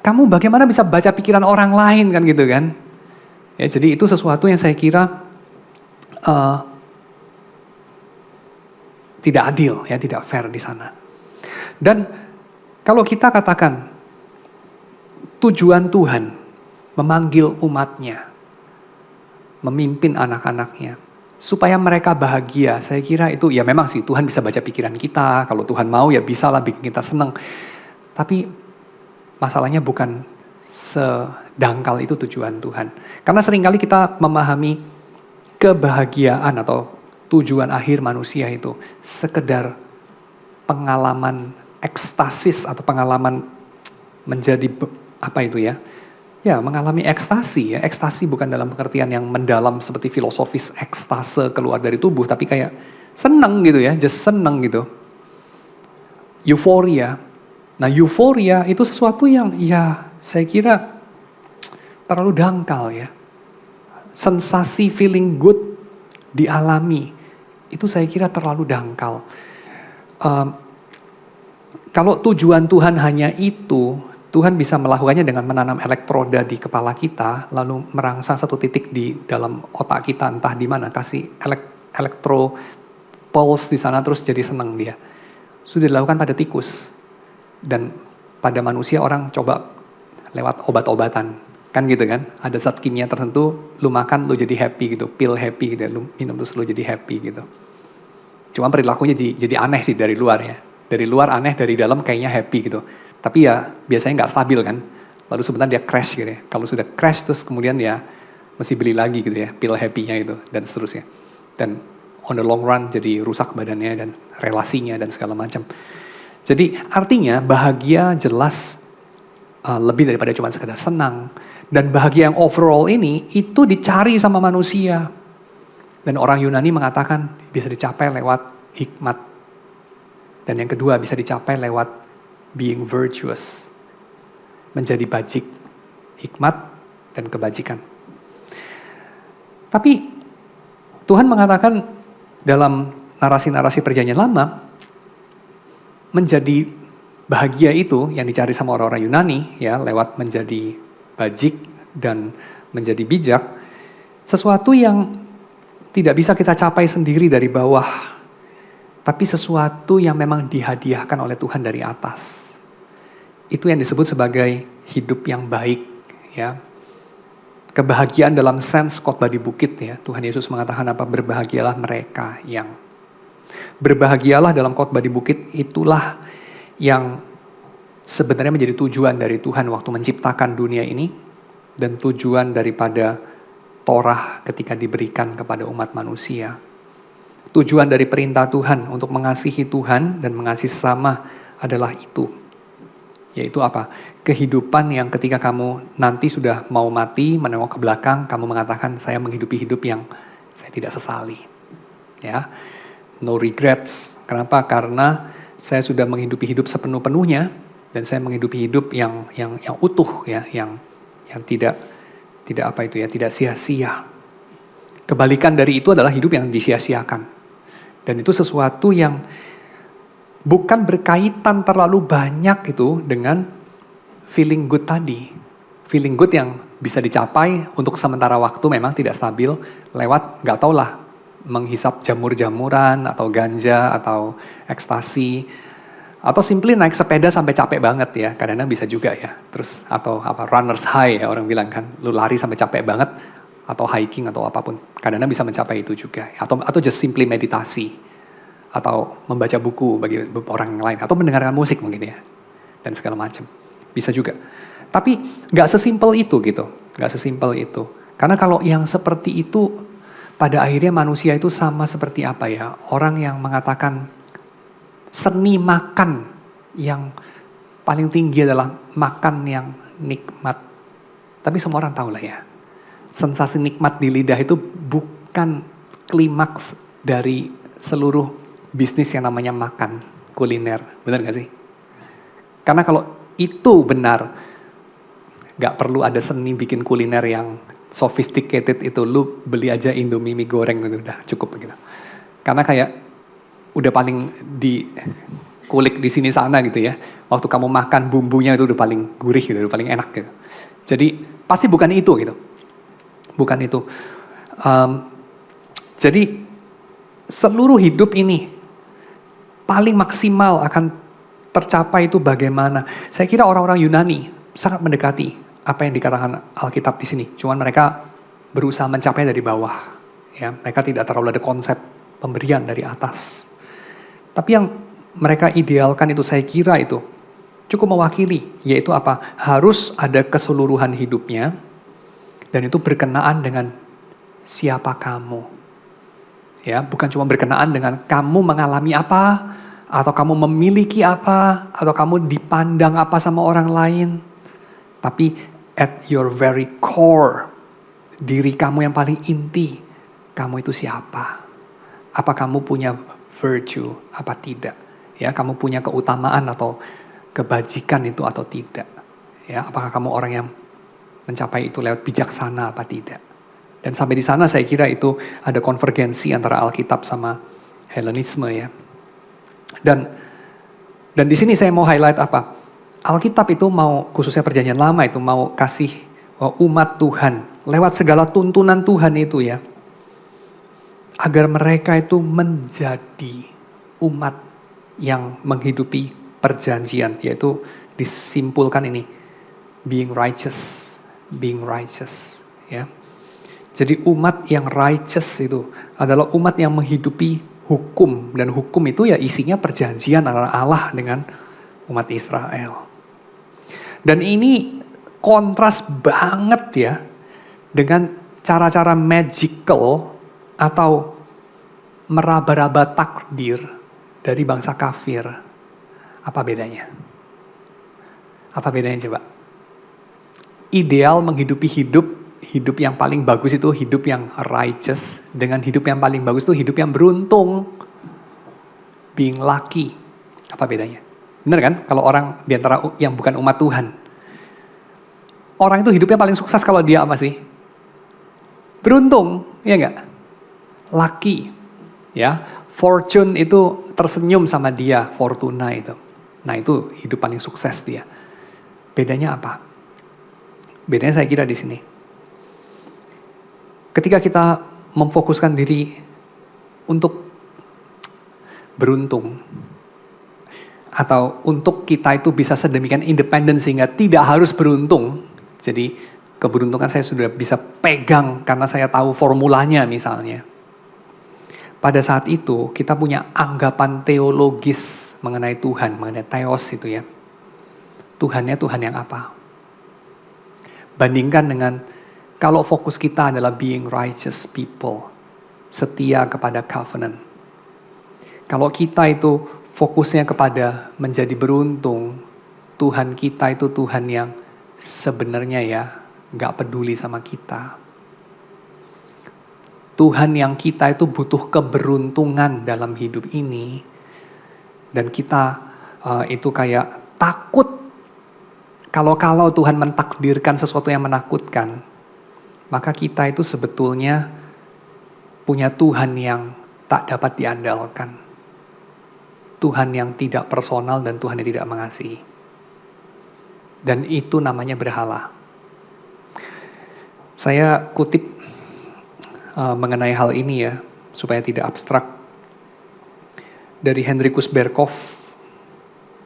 kamu bagaimana bisa baca pikiran orang lain kan gitu kan? Ya, jadi itu sesuatu yang saya kira tidak adil ya, tidak fair di sana. Dan Kalau kita katakan tujuan Tuhan memanggil umatnya, memimpin anak-anaknya, supaya mereka bahagia, saya kira itu ya memang sih Tuhan bisa baca pikiran kita, kalau Tuhan mau ya bisalah bikin kita senang. Tapi masalahnya bukan sedangkal itu tujuan Tuhan. Karena seringkali kita memahami kebahagiaan atau tujuan akhir manusia itu sekedar pengalaman ekstasis atau pengalaman menjadi apa itu ya? Ya, mengalami ekstasi ya. Ekstasi bukan dalam pengertian yang mendalam seperti filosofis ekstase keluar dari tubuh, tapi kayak seneng gitu ya, just seneng gitu. Euforia. Nah, euforia itu sesuatu yang ya saya kira terlalu dangkal ya. Sensasi feeling good dialami, itu saya kira terlalu dangkal. Kalau tujuan Tuhan hanya itu, Tuhan bisa melakukannya dengan menanam elektroda di kepala kita, lalu merangsang satu titik di dalam otak kita, entah di mana, kasih elektro pulse di sana terus jadi senang dia. Sudah dilakukan pada tikus. Dan pada manusia orang coba lewat obat-obatan. Kan gitu kan, ada zat kimia tertentu, lu makan lu jadi happy gitu, pil happy gitu, lu minum terus lu jadi happy gitu. Cuma perilakunya jadi aneh sih dari luar ya. Dari luar aneh, dari dalam kayaknya happy gitu. Tapi ya biasanya nggak stabil kan. Lalu sebentar dia crash gitu ya. Kalau sudah crash terus kemudian ya mesti beli lagi gitu ya, pil happy-nya itu dan seterusnya. Dan on the long run jadi rusak badannya dan relasinya dan segala macam. Jadi artinya bahagia jelas lebih daripada cuma sekedar senang. Dan bahagia yang overall ini itu dicari sama manusia. Dan orang Yunani mengatakan bisa dicapai lewat hikmat. Dan yang kedua bisa dicapai lewat being virtuous. Menjadi bajik. Hikmat dan kebajikan. Tapi Tuhan mengatakan dalam narasi-narasi perjanjian lama, menjadi bahagia itu yang dicari sama orang-orang Yunani ya lewat menjadi bajik dan menjadi bijak, sesuatu yang tidak bisa kita capai sendiri dari bawah, tapi sesuatu yang memang dihadiahkan oleh Tuhan dari atas. Itu yang disebut sebagai hidup yang baik ya. Kebahagiaan dalam sense khotbah di bukit ya. Tuhan Yesus mengatakan apa? Berbahagialah mereka yang. Berbahagialah dalam khotbah di bukit, itulah yang sebenarnya menjadi tujuan dari Tuhan waktu menciptakan dunia ini dan tujuan daripada Torah ketika diberikan kepada umat manusia. Tujuan dari perintah Tuhan untuk mengasihi Tuhan dan mengasihi sesama adalah itu. Yaitu apa? Kehidupan yang ketika kamu nanti sudah mau mati, menengok ke belakang, kamu mengatakan saya menghidupi hidup yang saya tidak sesali. Ya. No regrets. Kenapa? Karena saya sudah menghidupi hidup sepenuh-penuhnya dan saya menghidupi hidup yang utuh ya, yang tidak apa itu ya, tidak sia-sia. Kebalikan dari itu adalah hidup yang disia-siakan. Dan itu sesuatu yang bukan berkaitan terlalu banyak itu dengan feeling good tadi. Feeling good yang bisa dicapai untuk sementara waktu memang tidak stabil lewat nggak tau lah menghisap jamur-jamuran atau ganja atau ekstasi atau simply naik sepeda sampai capek banget ya, kadang-kadang bisa juga ya. Terus atau apa runners high ya orang bilang kan, lu lari sampai capek banget atau hiking atau apapun, kadang-kadang bisa mencapai itu juga. Atau just simply meditasi atau membaca buku bagi orang yang lain atau mendengarkan musik mungkin ya dan segala macam bisa juga. Tapi nggak sesimpel itu gitu, nggak sesimpel itu. Karena kalau yang seperti itu pada akhirnya manusia itu sama seperti apa ya? Orang yang mengatakan seni makan yang paling tinggi adalah makan yang nikmat. Tapi semua orang tahu lah ya. Sensasi nikmat di lidah itu bukan klimaks dari seluruh bisnis yang namanya makan, kuliner. Benar gak sih? Karena kalau itu benar, gak perlu ada seni bikin kuliner yang sophisticated itu, lu beli aja Indomie mie goreng gitu, udah cukup begitu. Karena kayak udah paling dikulik di sini sana gitu ya. Waktu kamu makan bumbunya itu udah paling gurih gitu, udah paling enak gitu. Jadi pasti bukan itu gitu. Bukan itu. Jadi seluruh hidup ini paling maksimal akan tercapai itu bagaimana? Saya kira orang-orang Yunani sangat mendekati apa yang dikatakan Alkitab di sini. Cuman mereka berusaha mencapai dari bawah. Ya, mereka tidak terlalu ada konsep pemberian dari atas. Tapi yang mereka idealkan itu saya kira itu cukup mewakili, yaitu apa? Harus ada keseluruhan hidupnya, dan itu berkenaan dengan siapa kamu. Ya, bukan cuma berkenaan dengan kamu mengalami apa, atau kamu memiliki apa, atau kamu dipandang apa sama orang lain. Tapi at your very core, diri kamu yang paling inti, kamu itu siapa? Apa kamu punya virtue, apa tidak? Ya, kamu punya keutamaan atau kebajikan itu atau tidak. Ya, apakah kamu orang yang mencapai itu lewat bijaksana apa tidak. Dan sampai di sana saya kira itu ada konvergensi antara Alkitab sama Helenisme ya. Dan di sini saya mau highlight apa? Alkitab itu mau, khususnya Perjanjian Lama itu mau kasih umat Tuhan lewat segala tuntunan Tuhan itu ya, agar mereka itu menjadi umat yang menghidupi perjanjian, yaitu disimpulkan ini, being righteous ya. Jadi umat yang righteous itu adalah umat yang menghidupi hukum, dan hukum itu ya isinya perjanjian antara Allah dengan umat Israel. Dan ini kontras banget ya dengan cara-cara magical atau meraba-raba takdir dari bangsa kafir. Apa bedanya? Apa bedanya coba? Ideal menghidupi hidup yang paling bagus itu hidup yang righteous, dengan hidup yang paling bagus itu hidup yang beruntung, being lucky. Apa bedanya? Benar kan? Kalau orang diantara yang bukan umat Tuhan, orang itu hidupnya paling sukses kalau dia apa sih? Beruntung, ya enggak? Lucky, ya. Fortune itu tersenyum sama dia, Fortuna itu. Nah itu hidup paling sukses dia. Bedanya apa? Bedanya saya kira di sini. Ketika kita memfokuskan diri untuk beruntung, atau untuk kita itu bisa sedemikian independen sehingga tidak harus beruntung. Jadi keberuntungan saya sudah bisa pegang karena saya tahu formulanya misalnya. Pada saat itu kita punya anggapan teologis mengenai Tuhan, mengenai theos itu ya. Tuhannya Tuhan yang apa? Bandingkan dengan kalau fokus kita adalah being righteous people, setia kepada covenant. Kalau kita itu fokusnya kepada menjadi beruntung, Tuhan kita itu Tuhan yang sebenarnya ya gak peduli sama kita. Tuhan yang kita itu butuh keberuntungan dalam hidup ini. Dan kita itu kayak takut kalau Tuhan mentakdirkan sesuatu yang menakutkan. Maka kita itu sebetulnya punya Tuhan yang tak dapat diandalkan. Tuhan yang tidak personal dan Tuhan yang tidak mengasihi. Dan itu namanya berhala. Saya kutip mengenai hal ini ya, supaya tidak abstrak. Dari Henrykus Berkhof,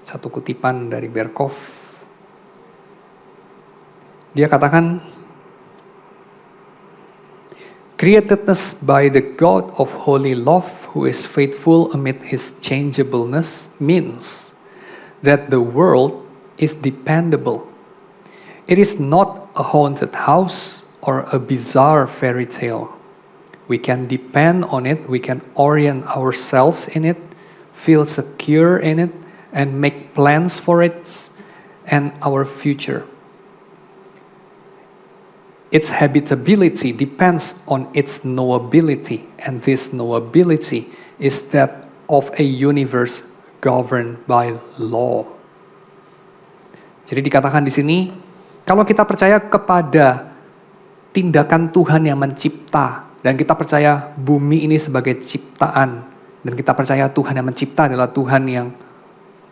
satu kutipan dari Berkhof. Dia katakan, createdness by the God of holy love who is faithful amid his changeableness means that the world is dependable. It is not a haunted house or a bizarre fairy tale. We can depend on it, we can orient ourselves in it, feel secure in it, and make plans for it and our future. Its habitability depends on its knowability, and this knowability is that of a universe governed by law. Jadi dikatakan di sini, kalau kita percaya kepada tindakan Tuhan yang mencipta, dan kita percaya bumi ini sebagai ciptaan, dan kita percaya Tuhan yang mencipta adalah Tuhan yang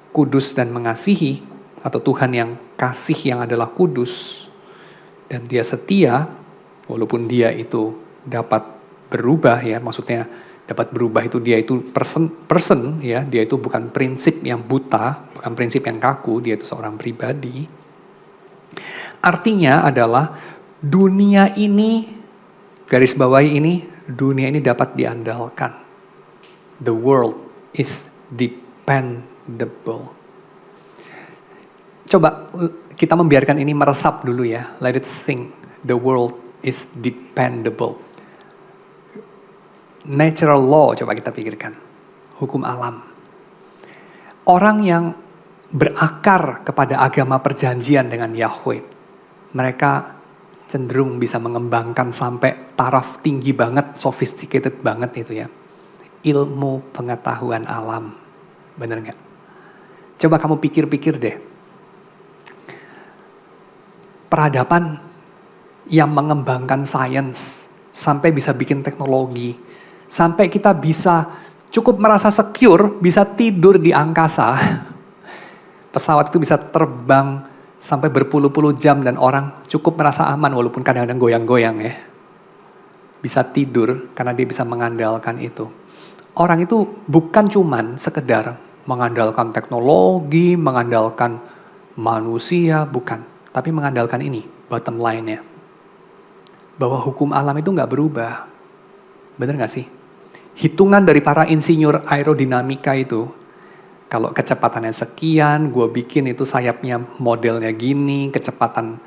kudus dan mengasihi, atau Tuhan yang kasih yang adalah kudus, dan dia setia, walaupun dia itu dapat berubah ya, maksudnya dapat berubah itu dia itu person ya, dia itu bukan prinsip yang buta, bukan prinsip yang kaku, dia itu seorang pribadi. Artinya adalah dunia ini, garis bawahi ini, dunia ini dapat diandalkan. The world is dependable. Coba kita membiarkan ini meresap dulu ya, let it sink. The world is dependable. Natural law, coba kita pikirkan. Hukum alam. Orang yang berakar kepada agama perjanjian dengan Yahweh, mereka cenderung bisa mengembangkan sampai taraf tinggi banget, sophisticated banget itu ya. Ilmu pengetahuan alam. Bener nggak? Coba kamu pikir-pikir deh. Peradaban yang mengembangkan sains sampai bisa bikin teknologi, sampai kita bisa cukup merasa secure, bisa tidur di angkasa. Pesawat itu bisa terbang sampai berpuluh-puluh jam dan orang cukup merasa aman walaupun kadang-kadang goyang-goyang ya. Bisa tidur karena dia bisa mengandalkan itu. Orang itu bukan cuman sekedar mengandalkan teknologi, mengandalkan manusia, bukan. Tapi mengandalkan ini, bottom line-nya. Bahwa hukum alam itu nggak berubah. Bener nggak sih? Hitungan dari para insinyur aerodinamika itu, kalau kecepatannya sekian, gue bikin itu sayapnya modelnya gini, kecepatan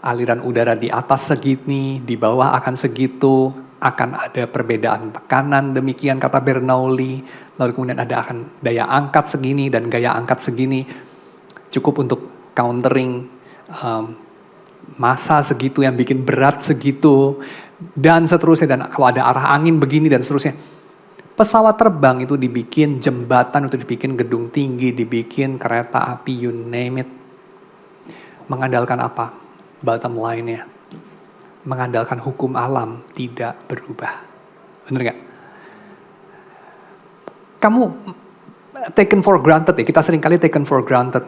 aliran udara di atas segini, di bawah akan segitu, akan ada perbedaan tekanan, demikian kata Bernoulli, lalu kemudian ada akan daya angkat segini dan gaya angkat segini, cukup untuk countering massa segitu yang bikin berat segitu, dan seterusnya, dan kalau ada arah angin begini dan seterusnya. Pesawat terbang itu dibikin, jembatan itu dibikin, gedung tinggi dibikin, kereta api, you name it. Mengandalkan apa? Bottom line-nya. Mengandalkan hukum alam tidak berubah. Bener gak? Kamu taken for granted ya, kita seringkali taken for granted.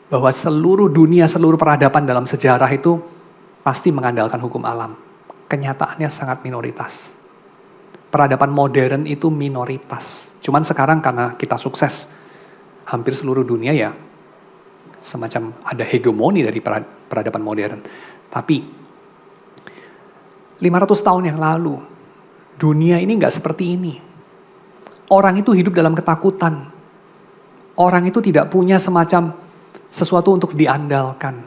Bahwa seluruh dunia, seluruh peradaban dalam sejarah itu pasti mengandalkan hukum alam. Kenyataannya sangat minoritas. Peradaban modern itu minoritas. Cuman sekarang karena kita sukses, hampir seluruh dunia ya semacam ada hegemoni dari peradaban modern. Tapi 500 tahun yang lalu, dunia ini nggak seperti ini. Orang itu hidup dalam ketakutan. Orang itu tidak punya semacam sesuatu untuk diandalkan.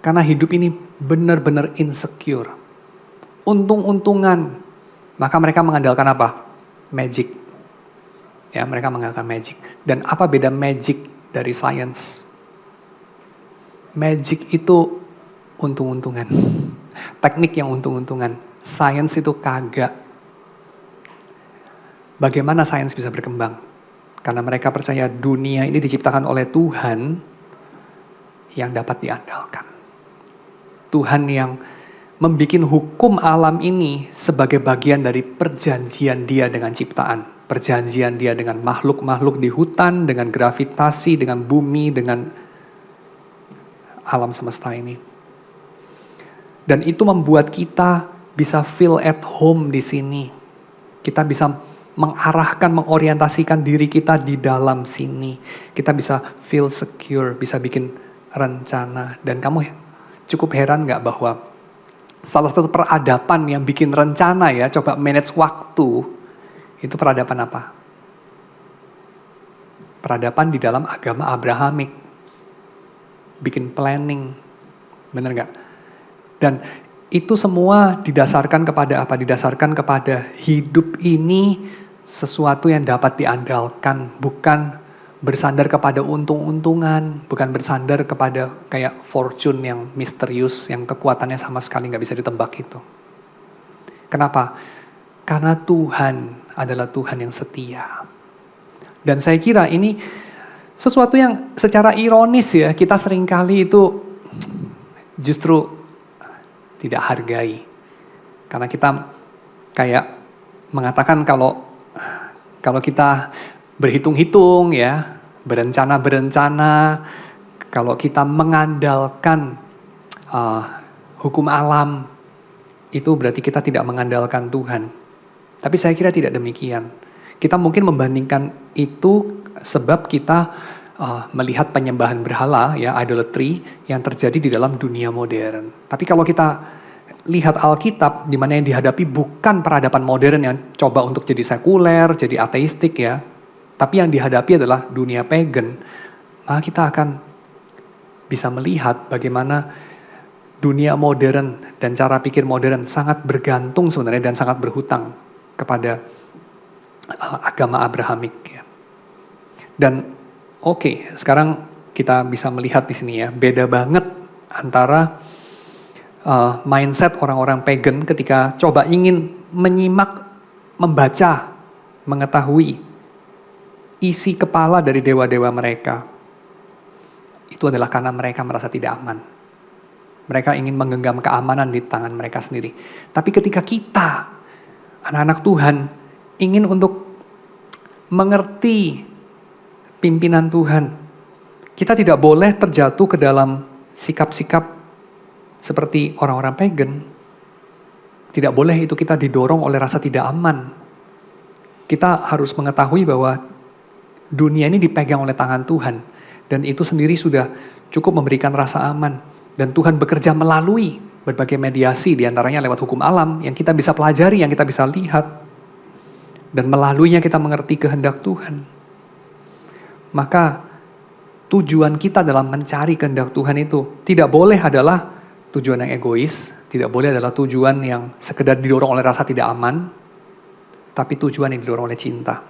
Karena hidup ini benar-benar insecure. Untung-untungan. Maka mereka mengandalkan apa? Magic. Ya, mereka mengandalkan magic. Dan apa beda magic dari science? Magic itu untung-untungan. Teknik yang untung-untungan. Science itu kagak. Bagaimana science bisa berkembang? Karena mereka percaya dunia ini diciptakan oleh Tuhan yang dapat diandalkan. Tuhan yang membuat hukum alam ini sebagai bagian dari perjanjian dia dengan ciptaan. Perjanjian dia dengan makhluk-makhluk di hutan, dengan gravitasi, dengan bumi, dengan alam semesta ini. Dan itu membuat kita bisa feel at home di sini. Kita bisa mengarahkan, mengorientasikan diri kita di dalam sini. Kita bisa feel secure, bisa bikin rencana. Dan kamu cukup heran gak bahwa salah satu peradaban yang bikin rencana ya, coba manage waktu, itu peradaban apa? Peradaban di dalam agama Abrahamik. Bikin planning, bener gak? Dan itu semua didasarkan kepada apa? Didasarkan kepada hidup ini sesuatu yang dapat diandalkan, bukan bersandar kepada untung-untungan, bukan bersandar kepada kayak fortune yang misterius, yang kekuatannya sama sekali nggak bisa ditebak itu. Kenapa? Karena Tuhan adalah Tuhan yang setia. Dan saya kira ini sesuatu yang secara ironis ya, kita seringkali itu justru tidak hargai. Karena kita kayak mengatakan kalau kita berhitung-hitung ya, berencana-berencana, kalau kita mengandalkan hukum alam, itu berarti kita tidak mengandalkan Tuhan. Tapi saya kira tidak demikian. Kita mungkin membandingkan itu sebab kita melihat penyembahan berhala, ya, idolatry yang terjadi di dalam dunia modern. Tapi kalau kita lihat Alkitab, di mana yang dihadapi bukan peradaban modern yang coba untuk jadi sekuler, jadi ateistik, ya, tapi yang dihadapi adalah dunia pagan, maka kita akan bisa melihat bagaimana dunia modern dan cara pikir modern sangat bergantung sebenarnya dan sangat berhutang kepada agama Abrahamik, ya. Dan sekarang kita bisa melihat di sini, ya, beda banget antara mindset orang-orang pagan ketika coba ingin menyimak, membaca, mengetahui isi kepala dari dewa-dewa mereka. Itu adalah karena mereka merasa tidak aman. Mereka ingin menggenggam keamanan di tangan mereka sendiri. Tapi ketika kita, anak-anak Tuhan, ingin untuk mengerti pimpinan Tuhan, kita tidak boleh terjatuh ke dalam sikap-sikap seperti orang-orang pagan. Tidak boleh itu kita didorong oleh rasa tidak aman. Kita harus mengetahui bahwa dunia ini dipegang oleh tangan Tuhan. Dan itu sendiri sudah cukup memberikan rasa aman. Dan Tuhan bekerja melalui berbagai mediasi, diantaranya lewat hukum alam, yang kita bisa pelajari, yang kita bisa lihat. Dan melaluinya kita mengerti kehendak Tuhan. Maka tujuan kita dalam mencari kehendak Tuhan itu tidak boleh adalah tujuan yang egois, tidak boleh adalah tujuan yang sekedar didorong oleh rasa tidak aman, tapi tujuan yang didorong oleh cinta.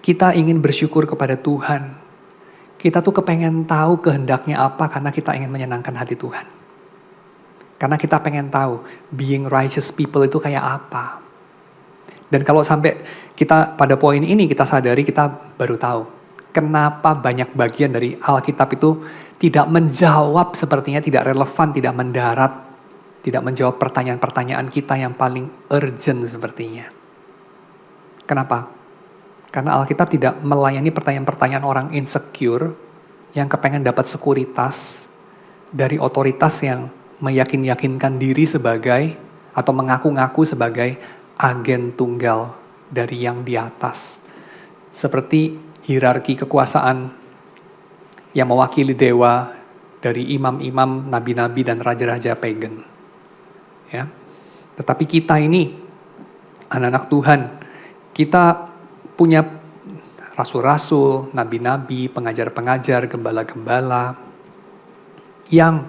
Kita ingin bersyukur kepada Tuhan. Kita tuh kepengen tahu kehendaknya apa karena kita ingin menyenangkan hati Tuhan. Karena kita pengen tahu being righteous people itu kayak apa. Dan kalau sampai kita pada poin ini kita sadari, kita baru tahu kenapa banyak bagian dari Alkitab itu tidak menjawab, sepertinya tidak relevan, tidak mendarat, tidak menjawab pertanyaan-pertanyaan kita yang paling urgent sepertinya. Kenapa? Karena Alkitab tidak melayani pertanyaan-pertanyaan orang insecure yang kepengen dapat sekuritas dari otoritas yang meyakinkan diri sebagai atau mengaku-ngaku sebagai agen tunggal dari yang di atas. Seperti hierarki kekuasaan yang mewakili dewa dari imam-imam, nabi-nabi, dan raja-raja pagan. Ya. Tetapi kita ini, anak-anak Tuhan, kita punya rasul-rasul, nabi-nabi, pengajar-pengajar, gembala-gembala, yang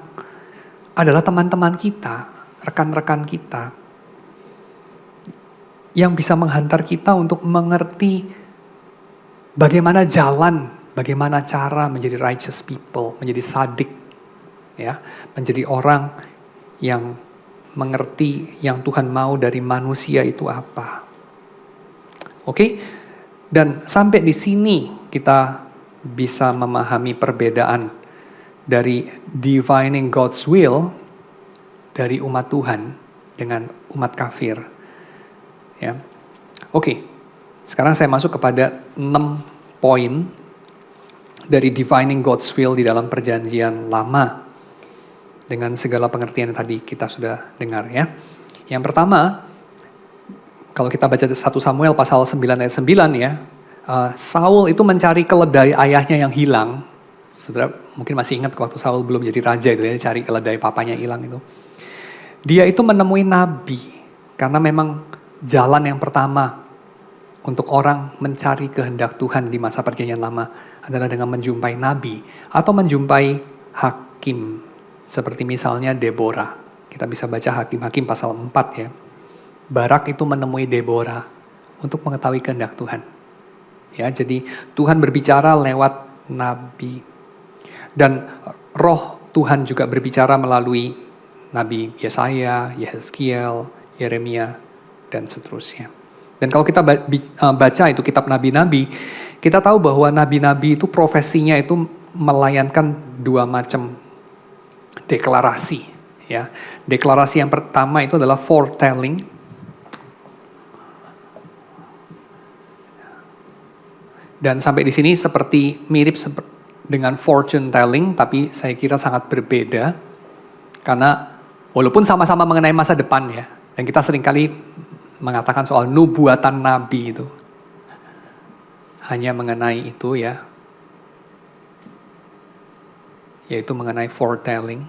adalah teman-teman kita, rekan-rekan kita, yang bisa menghantar kita untuk mengerti bagaimana jalan, bagaimana cara menjadi righteous people, menjadi sadik, ya, menjadi orang yang mengerti yang Tuhan mau dari manusia itu apa. Oke? Dan sampai di sini kita bisa memahami perbedaan dari divining God's will dari umat Tuhan dengan umat kafir. Ya. Oke. Sekarang saya masuk kepada 6 poin dari defining God's will di dalam perjanjian lama dengan segala pengertian yang tadi kita sudah dengar, ya. Yang pertama, kalau kita baca 1 Samuel pasal 9 ayat 9, ya, Saul itu mencari keledai ayahnya yang hilang. Saudara mungkin masih ingat waktu Saul belum jadi raja itu, ya, cari keledai papanya hilang itu. Dia itu menemui nabi, karena memang jalan yang pertama untuk orang mencari kehendak Tuhan di masa perjanjian lama adalah dengan menjumpai nabi atau menjumpai hakim. Seperti misalnya Deborah. Kita bisa baca Hakim-Hakim pasal 4, ya. Barak itu menemui Deborah untuk mengetahui kehendak Tuhan. Ya, jadi Tuhan berbicara lewat nabi. Dan roh Tuhan juga berbicara melalui Nabi Yesaya, Yehezkiel, Yeremia, dan seterusnya. Dan kalau kita baca itu kitab nabi-nabi, kita tahu bahwa nabi-nabi itu profesinya itu melayankan 2 macam deklarasi. Ya. Deklarasi yang pertama itu adalah foretelling. Dan sampai di sini seperti mirip dengan fortune telling, tapi saya kira sangat berbeda. Karena walaupun sama-sama mengenai masa depan, ya, dan kita seringkali mengatakan soal nubuatan nabi itu. Hanya mengenai itu ya. Yaitu mengenai foretelling.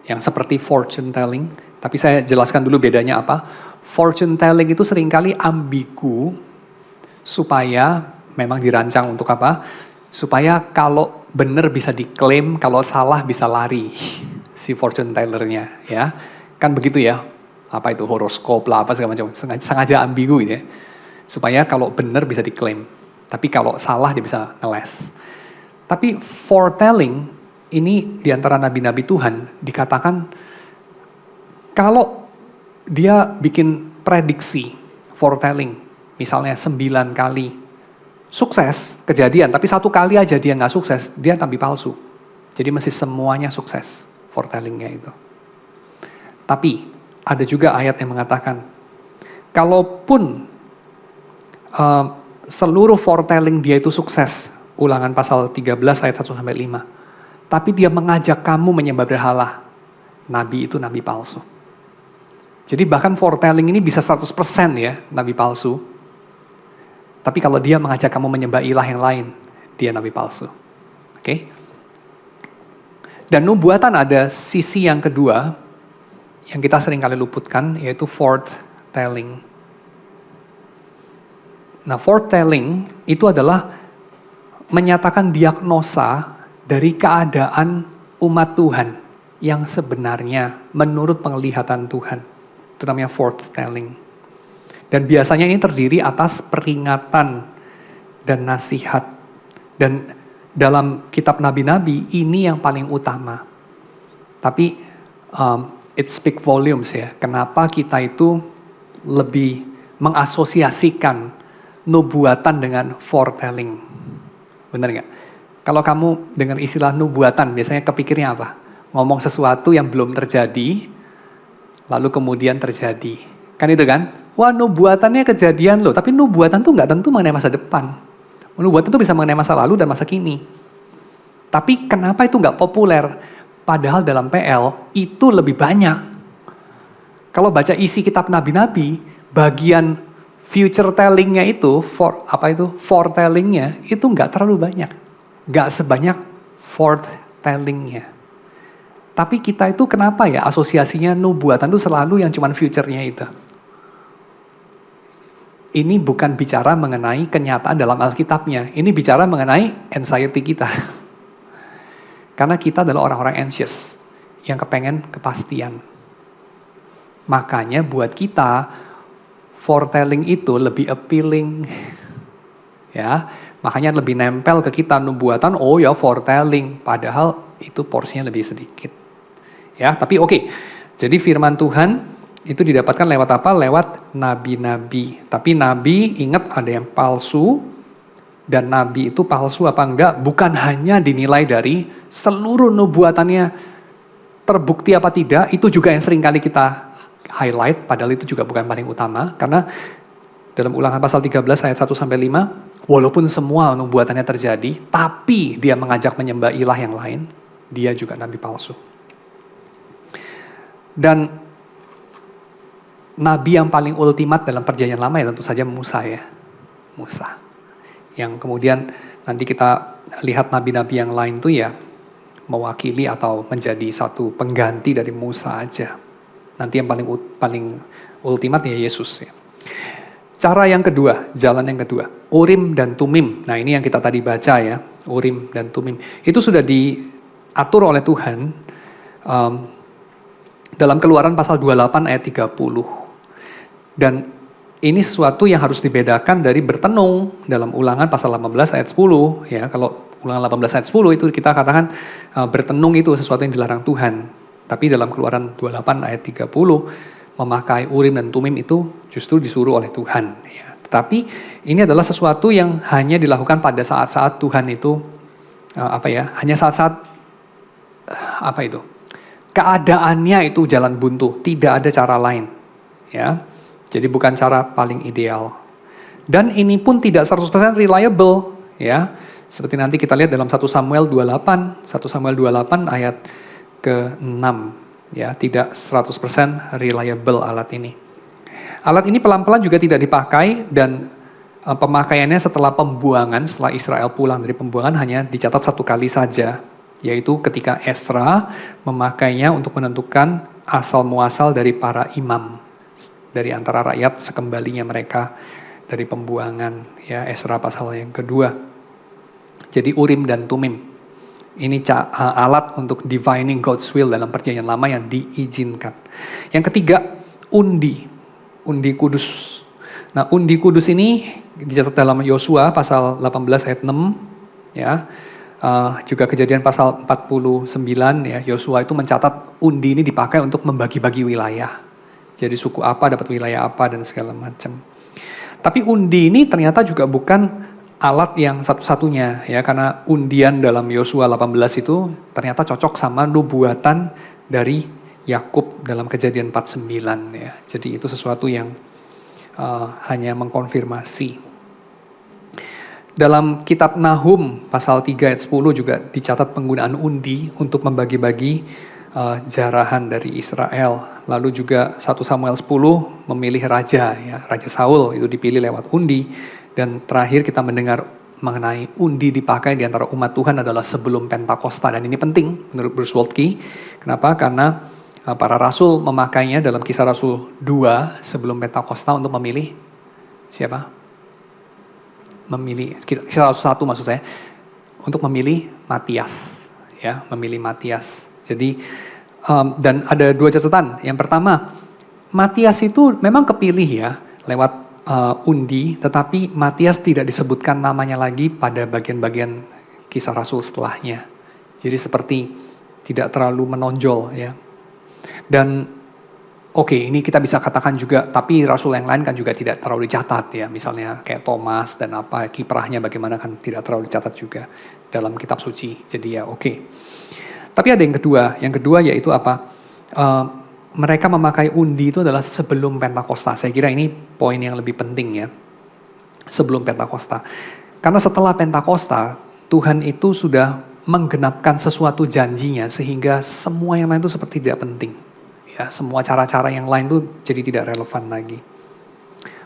Yang seperti fortune telling. Tapi saya jelaskan dulu bedanya apa. Fortune telling itu seringkali ambigu. Supaya memang dirancang untuk apa? Supaya kalau benar bisa diklaim, kalau salah bisa lari. Si fortune tellernya ya. Kan begitu ya. Apa itu horoskop lah apa segala macam. Sengaja ambigu gitu ya. Supaya kalau benar bisa diklaim. Tapi kalau salah dia bisa ngeles. Tapi foretelling ini diantara nabi-nabi Tuhan dikatakan kalau dia bikin prediksi foretelling. Misalnya 9 kali sukses kejadian. Tapi 1 kali aja dia nggak sukses. Dia nabi palsu. Jadi mesti semuanya sukses foretellingnya itu. Tapi ada juga ayat yang mengatakan kalaupun seluruh foretelling dia itu sukses, Ulangan pasal 13 ayat 1-5. Tapi dia mengajak kamu menyembah berhala. Nabi itu nabi palsu. Jadi bahkan foretelling ini bisa 100% ya, nabi palsu. Tapi kalau dia mengajak kamu menyembah ilah yang lain, dia nabi palsu. Oke? Dan nubuatan ada sisi yang kedua, yang kita sering kali luputkan, yaitu foretelling. Nah, foretelling itu adalah menyatakan diagnosa dari keadaan umat Tuhan yang sebenarnya menurut penglihatan Tuhan. Itu namanya foretelling. Dan biasanya ini terdiri atas peringatan dan nasihat. Dan dalam kitab nabi-nabi ini yang paling utama. Tapi it speak volumes ya. Kenapa kita itu lebih mengasosiasikan nubuatan dengan foretelling. Benar nggak? Kalau kamu dengar istilah nubuatan, biasanya kepikirnya apa? Ngomong sesuatu yang belum terjadi, lalu kemudian terjadi. Kan itu kan? Wah, nubuatannya kejadian loh. Tapi nubuatan tuh nggak tentu mengenai masa depan. Nubuatan itu bisa mengenai masa lalu dan masa kini. Tapi kenapa itu nggak populer? Padahal dalam PL itu lebih banyak. Kalau baca isi kitab nabi-nabi, bagian future tellingnya itu, foretellingnya itu nggak terlalu banyak. Nggak sebanyak foretellingnya. Tapi kita itu kenapa ya asosiasinya nubuatan itu selalu yang cuman future-nya itu. Ini bukan bicara mengenai kenyataan dalam Alkitabnya. Ini bicara mengenai anxiety kita. Karena kita adalah orang-orang anxious. Yang kepengen kepastian. Makanya buat kita, foretelling itu lebih appealing. Ya, makanya lebih nempel ke kita nubuatan, oh ya foretelling. Padahal itu porsinya lebih sedikit. Ya, tapi oke. Jadi firman Tuhan itu didapatkan lewat apa? Lewat nabi-nabi. Tapi nabi, ingat ada yang palsu. Dan nabi itu palsu apa enggak? Bukan hanya dinilai dari seluruh nubuatannya terbukti apa tidak. Itu juga yang sering kali kita highlight. Padahal itu juga bukan paling utama. Karena dalam Ulangan pasal 13 ayat 1-5. Walaupun semua nubuatannya terjadi. Tapi dia mengajak menyembah ilah yang lain. Dia juga nabi palsu. Dan nabi yang paling ultimat dalam perjanjian lama ya tentu saja Musa ya. Musa. Yang kemudian nanti kita lihat nabi-nabi yang lain tuh ya mewakili atau menjadi satu pengganti dari Musa aja. Nanti yang paling ultimat ya Yesus ya. Cara yang kedua, jalan yang kedua, Urim dan Tumim. Nah ini yang kita tadi baca ya, Urim dan Tumim. Itu sudah diatur oleh Tuhan dalam Keluaran pasal 28 ayat 30. Dan ini sesuatu yang harus dibedakan dari bertenung dalam Ulangan pasal 18 ayat 10. Ya, kalau Ulangan 18 ayat 10 itu kita katakan bertenung itu sesuatu yang dilarang Tuhan. Tapi dalam Keluaran 28 ayat 30 memakai Urim dan Tumim itu justru disuruh oleh Tuhan. Ya. Tetapi ini adalah sesuatu yang hanya dilakukan pada saat-saat Tuhan itu hanya saat-saat keadaannya itu jalan buntu, tidak ada cara lain. Ya. Jadi bukan cara paling ideal. Dan ini pun tidak 100% reliable. Ya. Seperti nanti kita lihat dalam 1 Samuel 28 ayat ke-6. Ya, tidak 100% reliable alat ini. Alat ini pelan-pelan juga tidak dipakai dan pemakaiannya setelah pembuangan, setelah Israel pulang dari pembuangan hanya dicatat 1 kali saja, yaitu ketika Ezra memakainya untuk menentukan asal muasal dari para imam, dari antara rakyat sekembalinya mereka dari pembuangan, ya Ezra pasal yang kedua. Jadi Urim dan Tumim, ini alat untuk divining God's will dalam perjanjian lama yang diizinkan. Yang ketiga, undi kudus. Nah, undi kudus ini dicatat dalam Yosua pasal 18 ayat 6, ya. Juga Kejadian pasal 49, ya. Yosua itu mencatat undi ini dipakai untuk membagi-bagi wilayah. Jadi suku apa dapat wilayah apa dan segala macam. Tapi undi ini ternyata juga bukan alat yang satu-satunya, ya, karena undian dalam Yosua 18 itu ternyata cocok sama nubuatan dari Yakub dalam Kejadian 49, ya. Jadi itu sesuatu yang hanya mengkonfirmasi. Dalam kitab Nahum pasal 3 ayat 10 juga dicatat penggunaan undi untuk membagi-bagi jarahan dari Israel. Lalu juga 1 Samuel 10 memilih raja, ya, Raja Saul itu dipilih lewat undi. Dan terakhir kita mendengar mengenai undi dipakai di antara umat Tuhan adalah sebelum Pentakosta. Dan ini penting menurut Bruce Waltke. Kenapa? Karena para rasul memakainya dalam Kisah Rasul 2 sebelum Pentakosta untuk memilih siapa? Kisah Rasul 1 maksud saya, untuk memilih Matias, ya, memilih Matias. Jadi dan ada 2 catatan. Yang pertama, Matias itu memang kepilih, ya, lewat undi, tetapi Matias tidak disebutkan namanya lagi pada bagian-bagian Kisah Rasul setelahnya. Jadi seperti tidak terlalu menonjol, ya. Dan oke, ini kita bisa katakan juga, tapi rasul yang lain kan juga tidak terlalu dicatat, ya. Misalnya kayak Thomas dan apa, kiprahnya bagaimana kan tidak terlalu dicatat juga dalam kitab suci. Jadi ya oke. Tapi ada yang kedua yaitu apa? Mereka memakai undi itu adalah sebelum Pentakosta. Saya kira ini poin yang lebih penting, ya. Sebelum Pentakosta. Karena setelah Pentakosta, Tuhan itu sudah menggenapkan sesuatu janjinya sehingga semua yang lain itu seperti tidak penting. Ya, semua cara-cara yang lain tuh jadi tidak relevan lagi.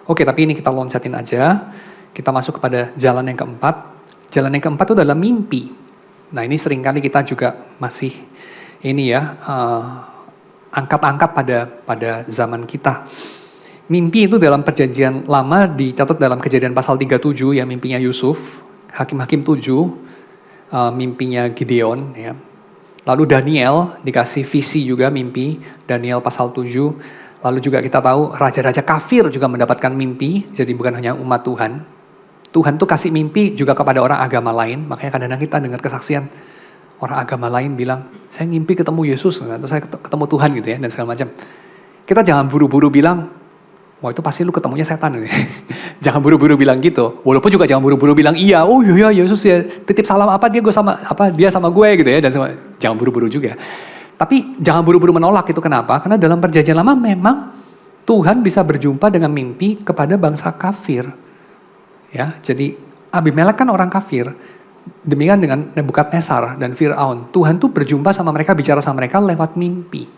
Oke, tapi ini kita loncatin aja. Kita masuk kepada jalan yang keempat. Jalan yang keempat itu adalah mimpi. Nah, ini seringkali kita juga masih ini, ya, angkat-angkat pada zaman kita. Mimpi itu dalam perjanjian lama dicatat dalam Kejadian pasal 37, ya, mimpinya Yusuf, Hakim-Hakim 7, mimpinya Gideon, ya. Lalu Daniel dikasih visi juga mimpi, Daniel pasal 7. Lalu juga kita tahu raja-raja kafir juga mendapatkan mimpi, jadi bukan hanya umat Tuhan. Tuhan tuh kasih mimpi juga kepada orang agama lain, makanya kadang-kadang kita dengar kesaksian orang agama lain bilang, saya ngimpi ketemu Yesus, atau saya ketemu Tuhan gitu, ya, dan segala macam. Kita jangan buru-buru bilang, wah itu pasti lu ketemunya setan gitu, ya. Jangan buru-buru bilang gitu. Walaupun juga jangan buru-buru bilang iya, oh iya Yesus ya titip salam apa dia sama gue gitu, ya, dan jangan buru-buru juga. Tapi jangan buru-buru menolak itu. Kenapa? Karena dalam perjanjian lama memang Tuhan bisa berjumpa dengan mimpi kepada bangsa kafir. Ya, jadi Abimelek kan orang kafir. Demikian dengan Nebukadnezar dan Firaun. Tuhan tuh berjumpa sama mereka, bicara sama mereka lewat mimpi.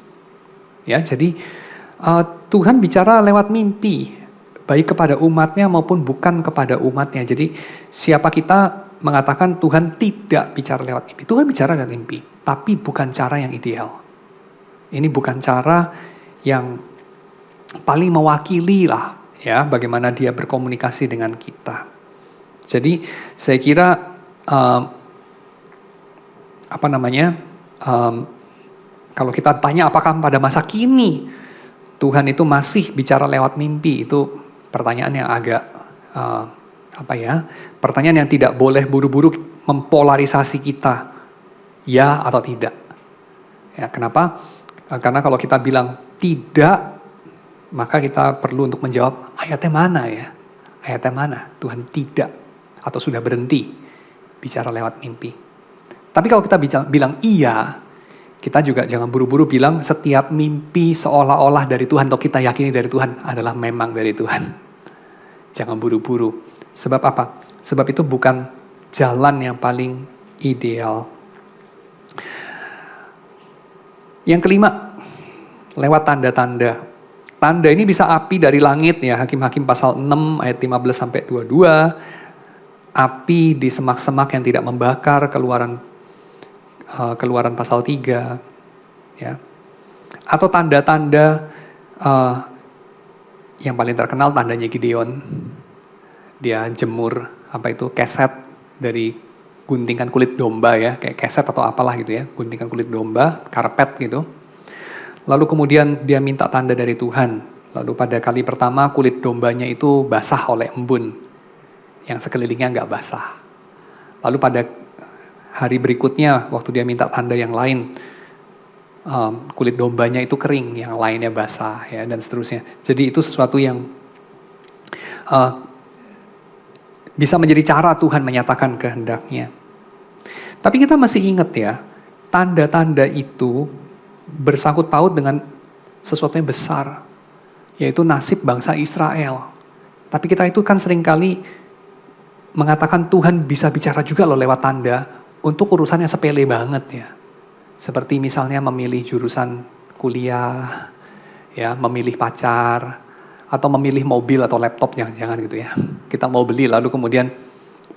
Ya, jadi Tuhan bicara lewat mimpi, baik kepada umatnya maupun bukan kepada umatnya. Jadi siapa kita mengatakan Tuhan tidak bicara lewat mimpi. Tuhan bicara lewat mimpi, tapi bukan cara yang ideal. Ini bukan cara yang paling mewakili lah, ya, bagaimana dia berkomunikasi dengan kita. Jadi saya kira kalau kita tanya apakah pada masa kini Tuhan itu masih bicara lewat mimpi, itu pertanyaan yang agak pertanyaan yang tidak boleh buru-buru mempolarisasi kita, ya atau tidak. Ya, kenapa? Karena kalau kita bilang tidak, maka kita perlu untuk menjawab ayatnya mana, ya? Ayatnya mana? Tuhan tidak atau sudah berhenti bicara lewat mimpi. Tapi kalau kita bilang iya, kita juga jangan buru-buru bilang setiap mimpi seolah-olah dari Tuhan atau kita yakini dari Tuhan adalah memang dari Tuhan. Jangan buru-buru. Sebab apa? Sebab itu bukan jalan yang paling ideal. Yang kelima, lewat tanda-tanda. Tanda ini bisa api dari langit ya, Hakim-Hakim pasal 6 ayat 15 sampai 22. Api di semak-semak yang tidak membakar, Keluaran pasal 3 ya. Atau tanda-tanda yang paling terkenal tandanya Gideon. Dia jemur keset dari guntingan kulit domba ya, kayak keset atau apalah gitu ya, guntingan kulit domba, karpet gitu. Lalu kemudian dia minta tanda dari Tuhan. Lalu pada kali pertama kulit dombanya itu basah oleh embun, yang sekelilingnya nggak basah. Lalu pada hari berikutnya waktu dia minta tanda yang lain, kulit dombanya itu kering, yang lainnya basah ya, dan seterusnya. Jadi itu sesuatu yang bisa menjadi cara Tuhan menyatakan kehendaknya. Tapi kita masih ingat ya, tanda-tanda itu bersangkut paut dengan sesuatu yang besar, yaitu nasib bangsa Israel. Tapi kita itu kan seringkali mengatakan Tuhan bisa bicara juga loh lewat tanda untuk urusannya sepele banget ya. Seperti misalnya memilih jurusan kuliah, ya, memilih pacar, atau memilih mobil atau laptop, jangan-jangan gitu ya. Kita mau beli lalu kemudian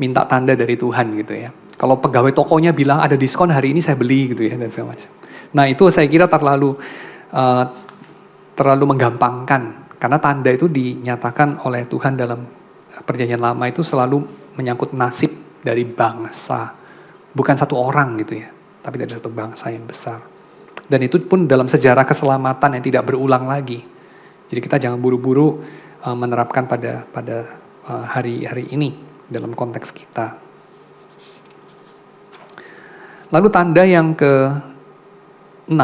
minta tanda dari Tuhan gitu ya. Kalau pegawai tokonya bilang ada diskon hari ini saya beli gitu ya, dan segala macam. Nah itu saya kira terlalu menggampangkan, karena tanda itu dinyatakan oleh Tuhan dalam Perjanjian Lama itu selalu menyangkut nasib dari bangsa, bukan satu orang gitu ya, tapi dari satu bangsa yang besar. Dan itu pun dalam sejarah keselamatan yang tidak berulang lagi. Jadi kita jangan buru-buru menerapkan pada hari-hari ini dalam konteks kita. Lalu tanda yang ke-6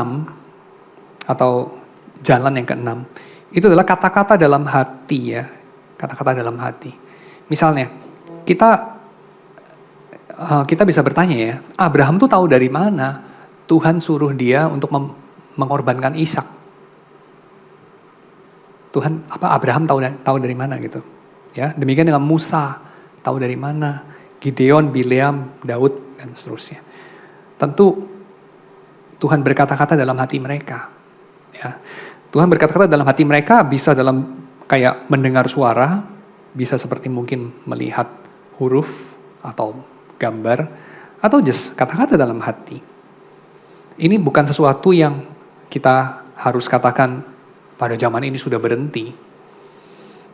atau jalan yang ke-6 itu adalah kata-kata dalam hati ya, kata-kata dalam hati. Misalnya kita bisa bertanya ya, Abraham tuh tahu dari mana Tuhan suruh dia untuk mengorbankan Ishak? Abraham tahu dari mana gitu. Ya, demikian dengan Musa, tahu dari mana? Gideon, Bileam, Daud dan seterusnya. Tentu Tuhan berkata-kata dalam hati mereka. Ya. Tuhan berkata-kata dalam hati mereka bisa dalam kayak mendengar suara, bisa seperti mungkin melihat huruf atau gambar, atau just kata-kata dalam hati. Ini bukan sesuatu yang kita harus katakan pada zaman ini sudah berhenti.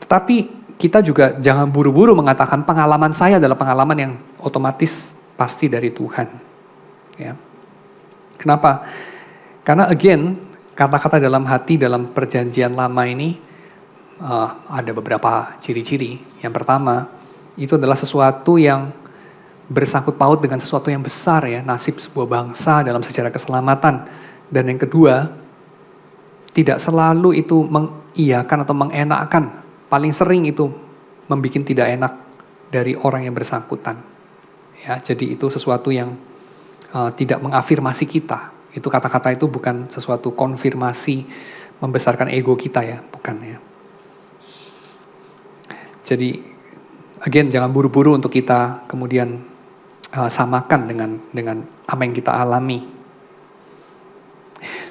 Tetapi kita juga jangan buru-buru mengatakan pengalaman saya adalah pengalaman yang otomatis pasti dari Tuhan. Ya. Kenapa? Karena again, kata-kata dalam hati dalam Perjanjian Lama ini ada beberapa ciri-ciri. Yang pertama, itu adalah sesuatu yang bersangkut paut dengan sesuatu yang besar ya, nasib sebuah bangsa dalam sejarah keselamatan. Dan yang kedua, tidak selalu itu mengiyakan atau mengenakkan. Paling sering itu membuat tidak enak dari orang yang bersangkutan. Ya, jadi itu sesuatu yang tidak mengafirmasi kita. Itu kata-kata itu bukan sesuatu konfirmasi membesarkan ego kita ya, bukan ya. Jadi again jangan buru-buru untuk kita kemudian samakan dengan apa yang kita alami.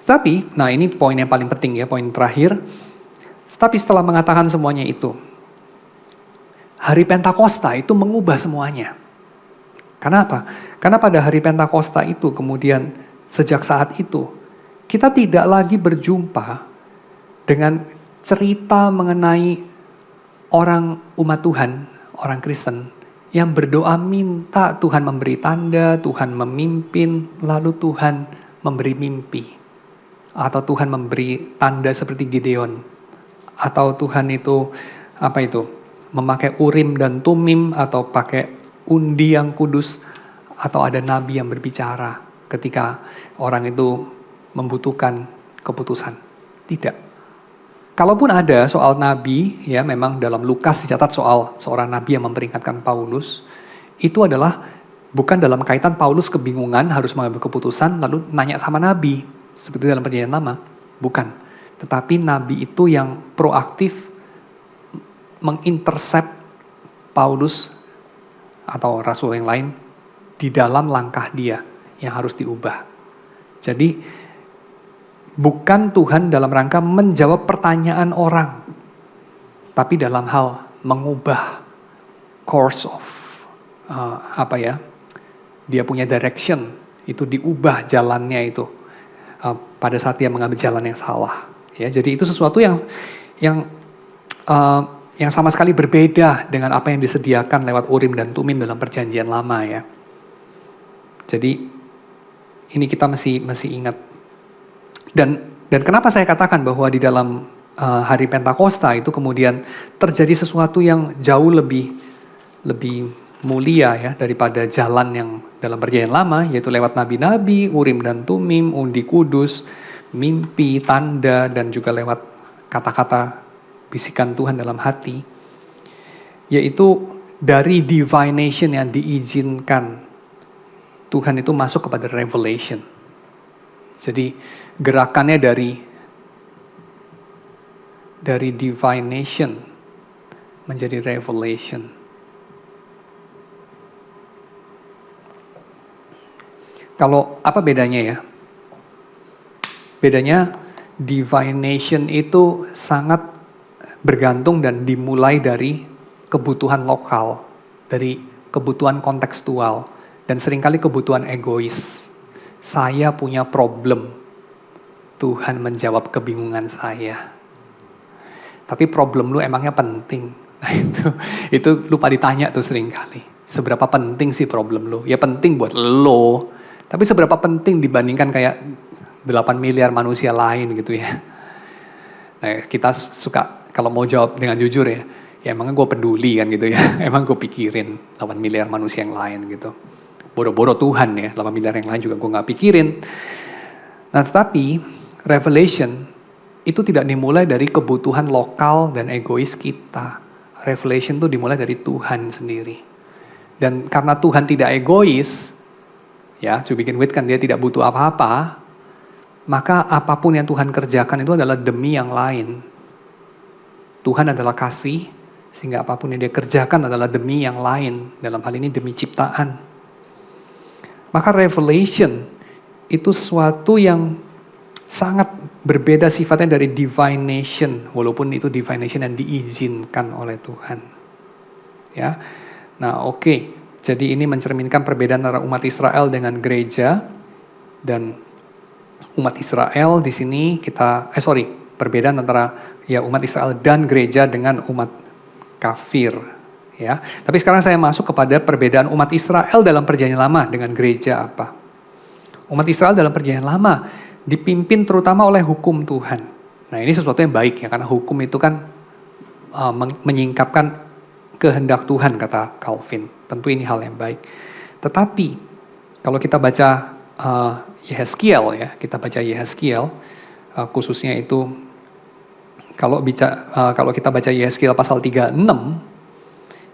Tapi, nah ini poin yang paling penting ya, poin terakhir. Tapi setelah mengatakan semuanya itu, hari Pentakosta itu mengubah semuanya. Karena apa? Karena pada hari Pentakosta itu kemudian sejak saat itu, kita tidak lagi berjumpa dengan cerita mengenai orang umat Tuhan, orang Kristen, yang berdoa minta Tuhan memberi tanda, Tuhan memimpin, lalu Tuhan memberi mimpi. Atau Tuhan memberi tanda seperti Gideon. Atau Tuhan itu, memakai Urim dan Tumim, atau pakai undi yang kudus, atau ada nabi yang berbicara ketika orang itu membutuhkan keputusan. Tidak. Kalaupun ada soal nabi, ya memang dalam Lukas dicatat soal seorang nabi yang memperingatkan Paulus, itu adalah bukan dalam kaitan Paulus kebingungan harus mengambil keputusan lalu nanya sama nabi, seperti dalam Perjanjian Lama, bukan. Tetapi nabi itu yang proaktif mengintercept Paulus atau rasul yang lain di dalam langkah dia yang harus diubah. Jadi bukan Tuhan dalam rangka menjawab pertanyaan orang, tapi dalam hal mengubah course of dia punya direction, itu diubah jalannya itu pada saat dia mengambil jalan yang salah. Ya, jadi itu sesuatu yang sama sekali berbeda dengan apa yang disediakan lewat Urim dan Tumim dalam Perjanjian Lama ya. Jadi ini kita mesti ingat. Dan kenapa saya katakan bahwa di dalam hari Pentakosta itu kemudian terjadi sesuatu yang jauh lebih mulia ya daripada jalan yang dalam Perjanjian Lama, yaitu lewat nabi-nabi, Urim dan Tumim, undi kudus, mimpi, tanda, dan juga lewat kata-kata bisikan Tuhan dalam hati, yaitu dari divination yang diizinkan Tuhan itu masuk kepada revelation. Jadi gerakannya dari divination menjadi revelation. Kalau apa bedanya ya? Bedanya divination itu sangat bergantung dan dimulai dari kebutuhan lokal, dari kebutuhan kontekstual, dan seringkali kebutuhan egois. Saya punya problem, Tuhan menjawab kebingungan saya. Tapi problem lu emangnya penting? Nah itu lupa ditanya tuh seringkali. Seberapa penting sih problem lu? Ya penting buat lo. Tapi seberapa penting dibandingkan kayak 8 miliar manusia lain gitu ya. Nah, kita suka kalau mau jawab dengan jujur ya emangnya gue peduli kan gitu ya. Emang gue pikirin 8 miliar manusia yang lain gitu. Bodoh-bodoh Tuhan ya, 8 miliar yang lain juga gue gak pikirin. Nah tetapi revelation itu tidak dimulai dari kebutuhan lokal dan egois kita. Revelation itu dimulai dari Tuhan sendiri. Dan karena Tuhan tidak egois, ya, to begin with kan dia tidak butuh apa-apa, maka apapun yang Tuhan kerjakan itu adalah demi yang lain. Tuhan adalah kasih, sehingga apapun yang dia kerjakan adalah demi yang lain. Dalam hal ini demi ciptaan. Maka revelation itu sesuatu yang sangat berbeda sifatnya dari divination, walaupun itu divination yang diizinkan oleh Tuhan. Ya, nah oke. Jadi ini mencerminkan perbedaan antara umat Israel dengan gereja, dan umat Israel di sini perbedaan antara ya umat Israel dan gereja dengan umat kafir, ya. Tapi sekarang saya masuk kepada perbedaan umat Israel dalam Perjanjian Lama dengan gereja apa? Umat Israel dalam Perjanjian Lama dipimpin terutama oleh hukum Tuhan. Nah, ini sesuatu yang baik ya, karena hukum itu kan menyingkapkan kehendak Tuhan, kata Calvin. Tentu ini hal yang baik. Tetapi kalau kita baca Yehezkiel ya, khususnya itu kalau kita baca Yehezkiel pasal 36,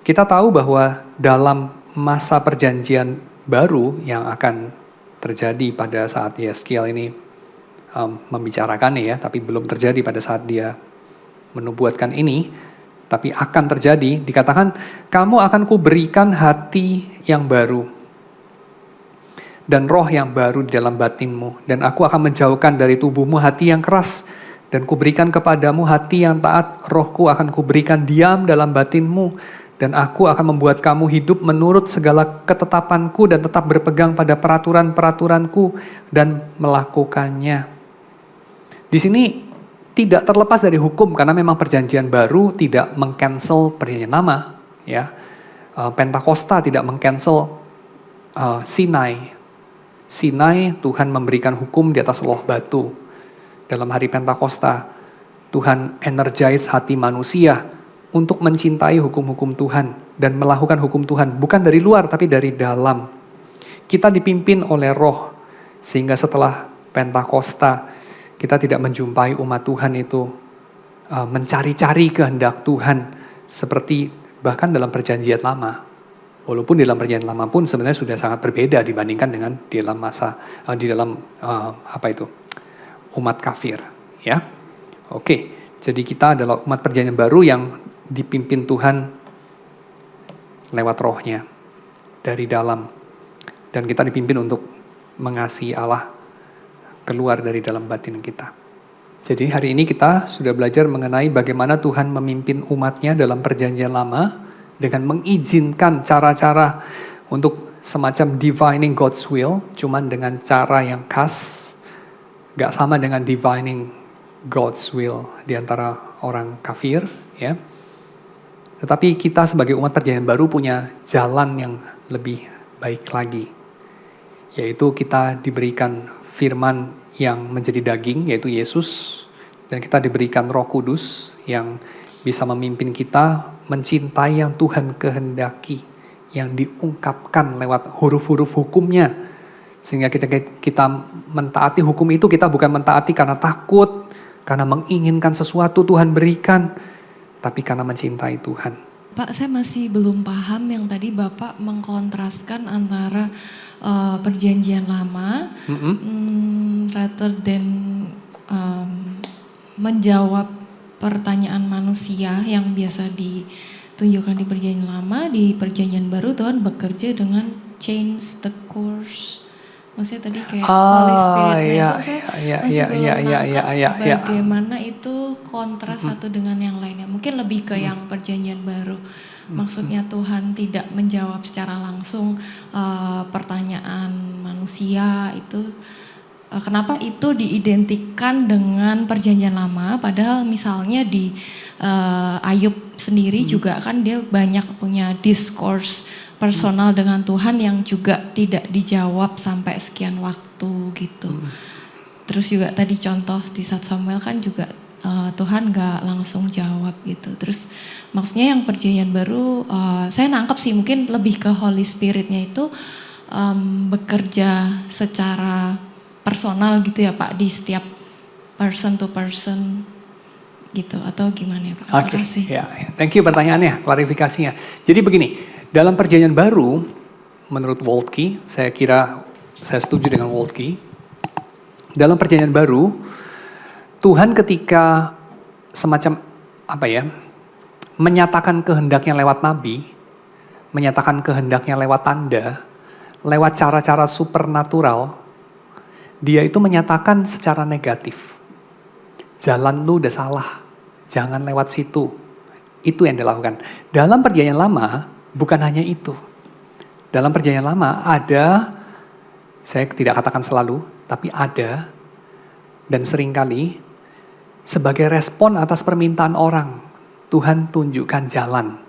kita tahu bahwa dalam masa perjanjian baru yang akan terjadi pada saat Yehezkiel ini membicarakannya ya, tapi belum terjadi pada saat dia menubuatkan ini. Tapi akan terjadi, dikatakan, kamu akan kuberikan hati yang baru, dan roh yang baru di dalam batinmu, dan aku akan menjauhkan dari tubuhmu hati yang keras, dan kuberikan kepadamu hati yang taat, rohku akan kuberikan diam dalam batinmu, dan aku akan membuat kamu hidup menurut segala ketetapanku, dan tetap berpegang pada peraturan-peraturanku, dan melakukannya. Di sini, tidak terlepas dari hukum, karena memang perjanjian baru tidak meng-cancel perjanjian lama. Ya. Pentakosta tidak meng-cancel Sinai. Sinai, Tuhan memberikan hukum di atas loh batu. Dalam hari Pentakosta, Tuhan energize hati manusia untuk mencintai hukum-hukum Tuhan dan melakukan hukum Tuhan. Bukan dari luar, tapi dari dalam. Kita dipimpin oleh roh, sehingga setelah Pentakosta, kita tidak menjumpai umat Tuhan itu mencari-cari kehendak Tuhan seperti bahkan dalam perjanjian lama. Walaupun di dalam perjanjian lama pun sebenarnya sudah sangat berbeda dibandingkan dengan di dalam umat kafir. Ya, oke. Jadi kita adalah umat perjanjian baru yang dipimpin Tuhan lewat rohnya dari dalam. Dan kita dipimpin untuk mengasihi Allah keluar dari dalam batin kita. Jadi hari ini kita sudah belajar mengenai bagaimana Tuhan memimpin umatnya dalam perjanjian lama dengan mengizinkan cara-cara untuk semacam divining God's will, cuman dengan cara yang khas, gak sama dengan divining God's will di antara orang kafir, ya. Tetapi kita sebagai umat perjanjian baru punya jalan yang lebih baik lagi, yaitu kita diberikan firman yang menjadi daging, yaitu Yesus, dan kita diberikan Roh Kudus yang bisa memimpin kita mencintai yang Tuhan kehendaki, yang diungkapkan lewat huruf-huruf hukumnya, sehingga kita mentaati hukum itu, kita bukan mentaati karena takut, karena menginginkan sesuatu Tuhan berikan, tapi karena mencintai Tuhan. Pak, saya masih belum paham yang tadi Bapak mengkontraskan antara perjanjian lama, rather than menjawab pertanyaan manusia yang biasa ditunjukkan di perjanjian lama, di perjanjian baru Tuhan bekerja dengan change the course. Maksudnya tadi kayak Holy Spirit, itu saya masih belum nangkap bagaimana itu kontras satu dengan yang lainnya. Mungkin lebih ke yang perjanjian baru. Maksudnya Tuhan tidak menjawab secara langsung pertanyaan manusia itu. Kenapa itu diidentikan dengan perjanjian lama, padahal misalnya di Ayub sendiri juga kan dia banyak punya discourse personal dengan Tuhan yang juga tidak dijawab sampai sekian waktu gitu. Terus juga tadi contoh di 1 Samuel kan juga Tuhan gak langsung jawab gitu. Terus maksudnya yang perjanjian baru saya nangkep sih mungkin lebih ke Holy Spirit-nya itu bekerja secara personal gitu ya Pak, di setiap person to person gitu, atau gimana ya Pak? Oke, ya, thank you pertanyaannya, klarifikasinya. Jadi begini, dalam perjanjian baru, menurut Waltke, saya setuju dengan Waltke, dalam perjanjian baru, Tuhan ketika semacam menyatakan kehendaknya lewat nabi, menyatakan kehendaknya lewat tanda, lewat cara-cara supernatural, dia itu menyatakan secara negatif. Jalan lu udah salah, jangan lewat situ. Itu yang dilakukan. Dalam perjanjian lama, bukan hanya itu. Dalam perjanjian lama ada, saya tidak katakan selalu, tapi ada, dan seringkali sebagai respon atas permintaan orang, Tuhan tunjukkan jalan.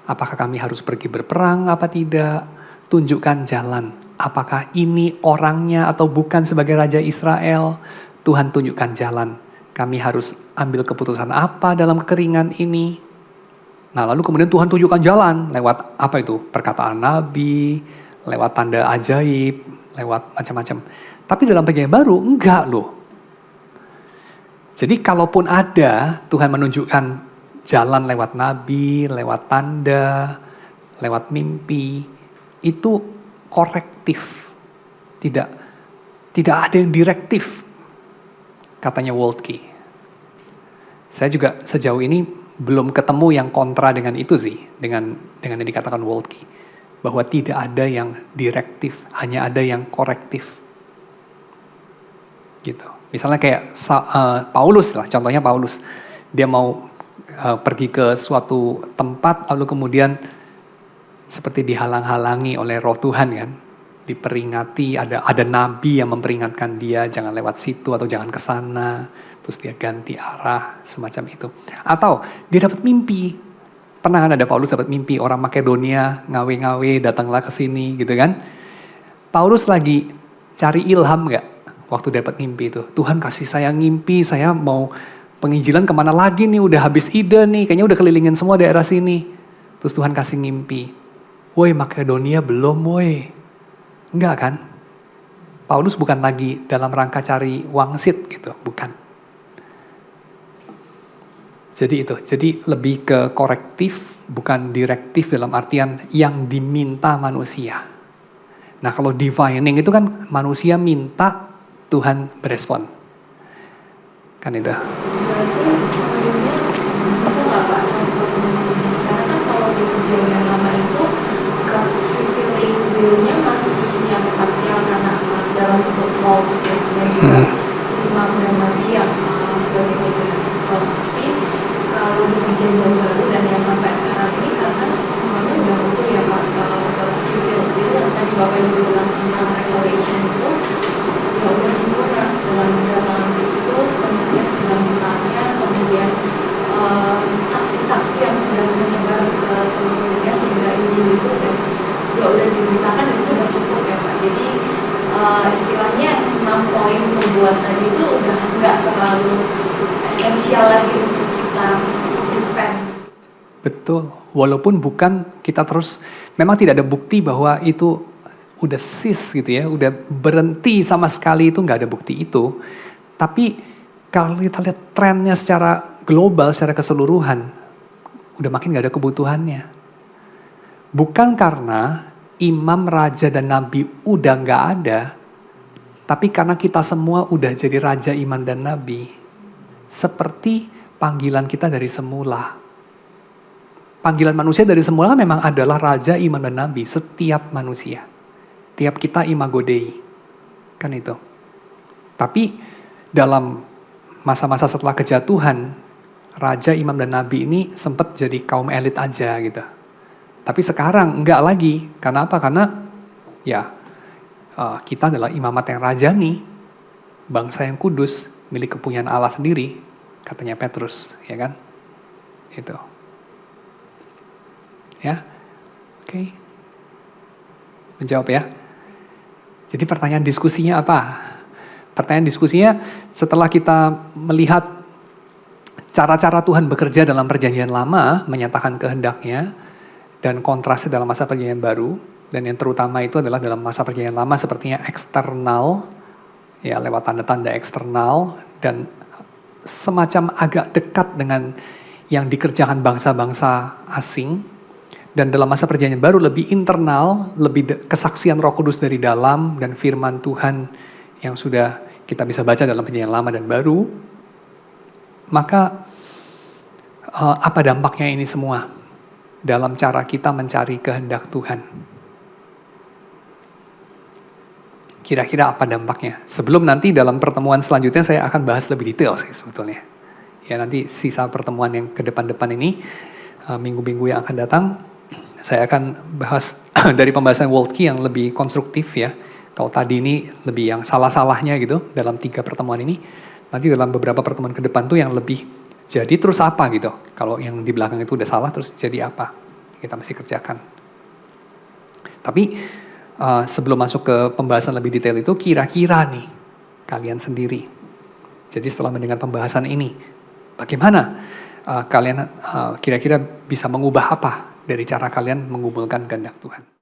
Apakah kami harus pergi berperang apa tidak? Tunjukkan jalan. Apakah ini orangnya atau bukan sebagai Raja Israel? Tuhan tunjukkan jalan. Kami harus ambil keputusan apa dalam kekeringan ini? Nah, lalu kemudian Tuhan tunjukkan jalan lewat apa itu? Perkataan nabi, lewat tanda ajaib, lewat macam-macam. Tapi dalam perjanjian baru enggak loh. Jadi kalaupun ada Tuhan menunjukkan jalan lewat nabi, lewat tanda, lewat mimpi, itu korektif. Tidak ada yang direktif, katanya Waltke. Saya juga sejauh ini belum ketemu yang kontra dengan itu sih, dengan yang dikatakan Waltke, bahwa tidak ada yang direktif, hanya ada yang korektif. Gitu. Misalnya kayak Paulus lah, contohnya Paulus, dia mau pergi ke suatu tempat, lalu kemudian seperti dihalang-halangi oleh Roh Tuhan kan, diperingati, ada nabi yang memperingatkan dia jangan lewat situ atau jangan ke sana, terus dia ganti arah semacam itu. Atau dia dapat mimpi. Pernah kan ada Paulus dapat mimpi, orang Makedonia ngawe-ngawe datanglah ke sini gitu kan. Paulus lagi cari ilham nggak waktu dapat mimpi itu? Tuhan kasih saya ngimpi, saya mau penginjilan kemana lagi nih, udah habis ide nih, kayaknya udah kelilingin semua daerah sini. Terus Tuhan kasih ngimpi, woi Makedonia belum woi. Enggak kan? Paulus bukan lagi dalam rangka cari wangsit gitu, bukan. Jadi itu, jadi lebih ke korektif, bukan direktif dalam artian yang diminta manusia. Nah kalau divining itu kan manusia minta, Tuhan berespon. Kan itu. Berarti bisa nggak Pak karena kan kalau di perjanjian lama itu God's revealing will-nya masih yang parsial karena dalam bentuk laws ya. dan juga imam dan nabi yang sebagai moderator. Tapi kalau di perjanjian baru dan yang sampai sekarang ini karena semuanya udah muncul ya Pak, God's revealed itu yang tadi Bapak Ibu bilang tentang revelation itu ya udah semua dengan kedatangan Kristus, kemudian kelanjutannya, kemudian saksi-saksi yang sudah menyebar ke seluruh dunia sehingga Injil itu udah diberitakan dan itu udah cukup ya Pak. Jadi istilahnya 6 poin nubuatan itu udah nggak terlalu esensial lagi untuk kita depend. Betul, walaupun bukan kita terus, memang tidak ada bukti bahwa itu udah sis gitu ya, udah berhenti sama sekali, itu nggak ada bukti itu. Tapi kalau kita lihat trennya secara global, secara keseluruhan, udah makin nggak ada kebutuhannya. Bukan karena imam, raja, dan nabi udah nggak ada, tapi karena kita semua udah jadi raja, imam, dan nabi. Seperti panggilan kita dari semula. Panggilan manusia dari semula memang adalah raja, imam, dan nabi. Setiap manusia. Tiap kita imago Dei. Kan itu. Tapi dalam masa-masa setelah kejatuhan, raja, imam, dan nabi ini sempat jadi kaum elit aja gitu. Tapi sekarang enggak lagi. Karena apa? Karena ya kita adalah imamat yang rajani, bangsa yang kudus, milik kepunyaan Allah sendiri, katanya Petrus, ya kan? Itu. Ya, oke. Menjawab ya. Jadi pertanyaan diskusinya apa? Pertanyaan diskusinya setelah kita melihat cara-cara Tuhan bekerja dalam perjanjian lama, menyatakan kehendaknya, dan kontrasnya dalam masa perjanjian baru, dan yang terutama itu adalah dalam masa perjanjian lama sepertinya eksternal, ya lewat tanda-tanda eksternal, dan semacam agak dekat dengan yang dikerjakan bangsa-bangsa asing, dan dalam masa perjanjian baru lebih internal, lebih kesaksian Roh Kudus dari dalam, dan firman Tuhan yang sudah kita bisa baca dalam perjanjian lama dan baru. Maka apa dampaknya ini semua dalam cara kita mencari kehendak Tuhan? Kira-kira apa dampaknya? Sebelum nanti dalam pertemuan selanjutnya saya akan bahas lebih detail sih sebetulnya. Ya nanti sisa pertemuan yang ke depan-depan ini, minggu-minggu yang akan datang, saya akan bahas dari pembahasan Waltke yang lebih konstruktif ya. Kalau tadi ini lebih yang salah-salahnya gitu dalam 3 pertemuan ini. Nanti dalam beberapa pertemuan ke depan tuh yang lebih jadi terus apa gitu. Kalau yang di belakang itu udah salah terus jadi apa. Kita mesti kerjakan. Tapi sebelum masuk ke pembahasan lebih detail itu, kira-kira nih kalian sendiri. Jadi setelah mendengar pembahasan ini, bagaimana kalian kira-kira bisa mengubah apa dari cara kalian mengumpulkan kehendak Tuhan?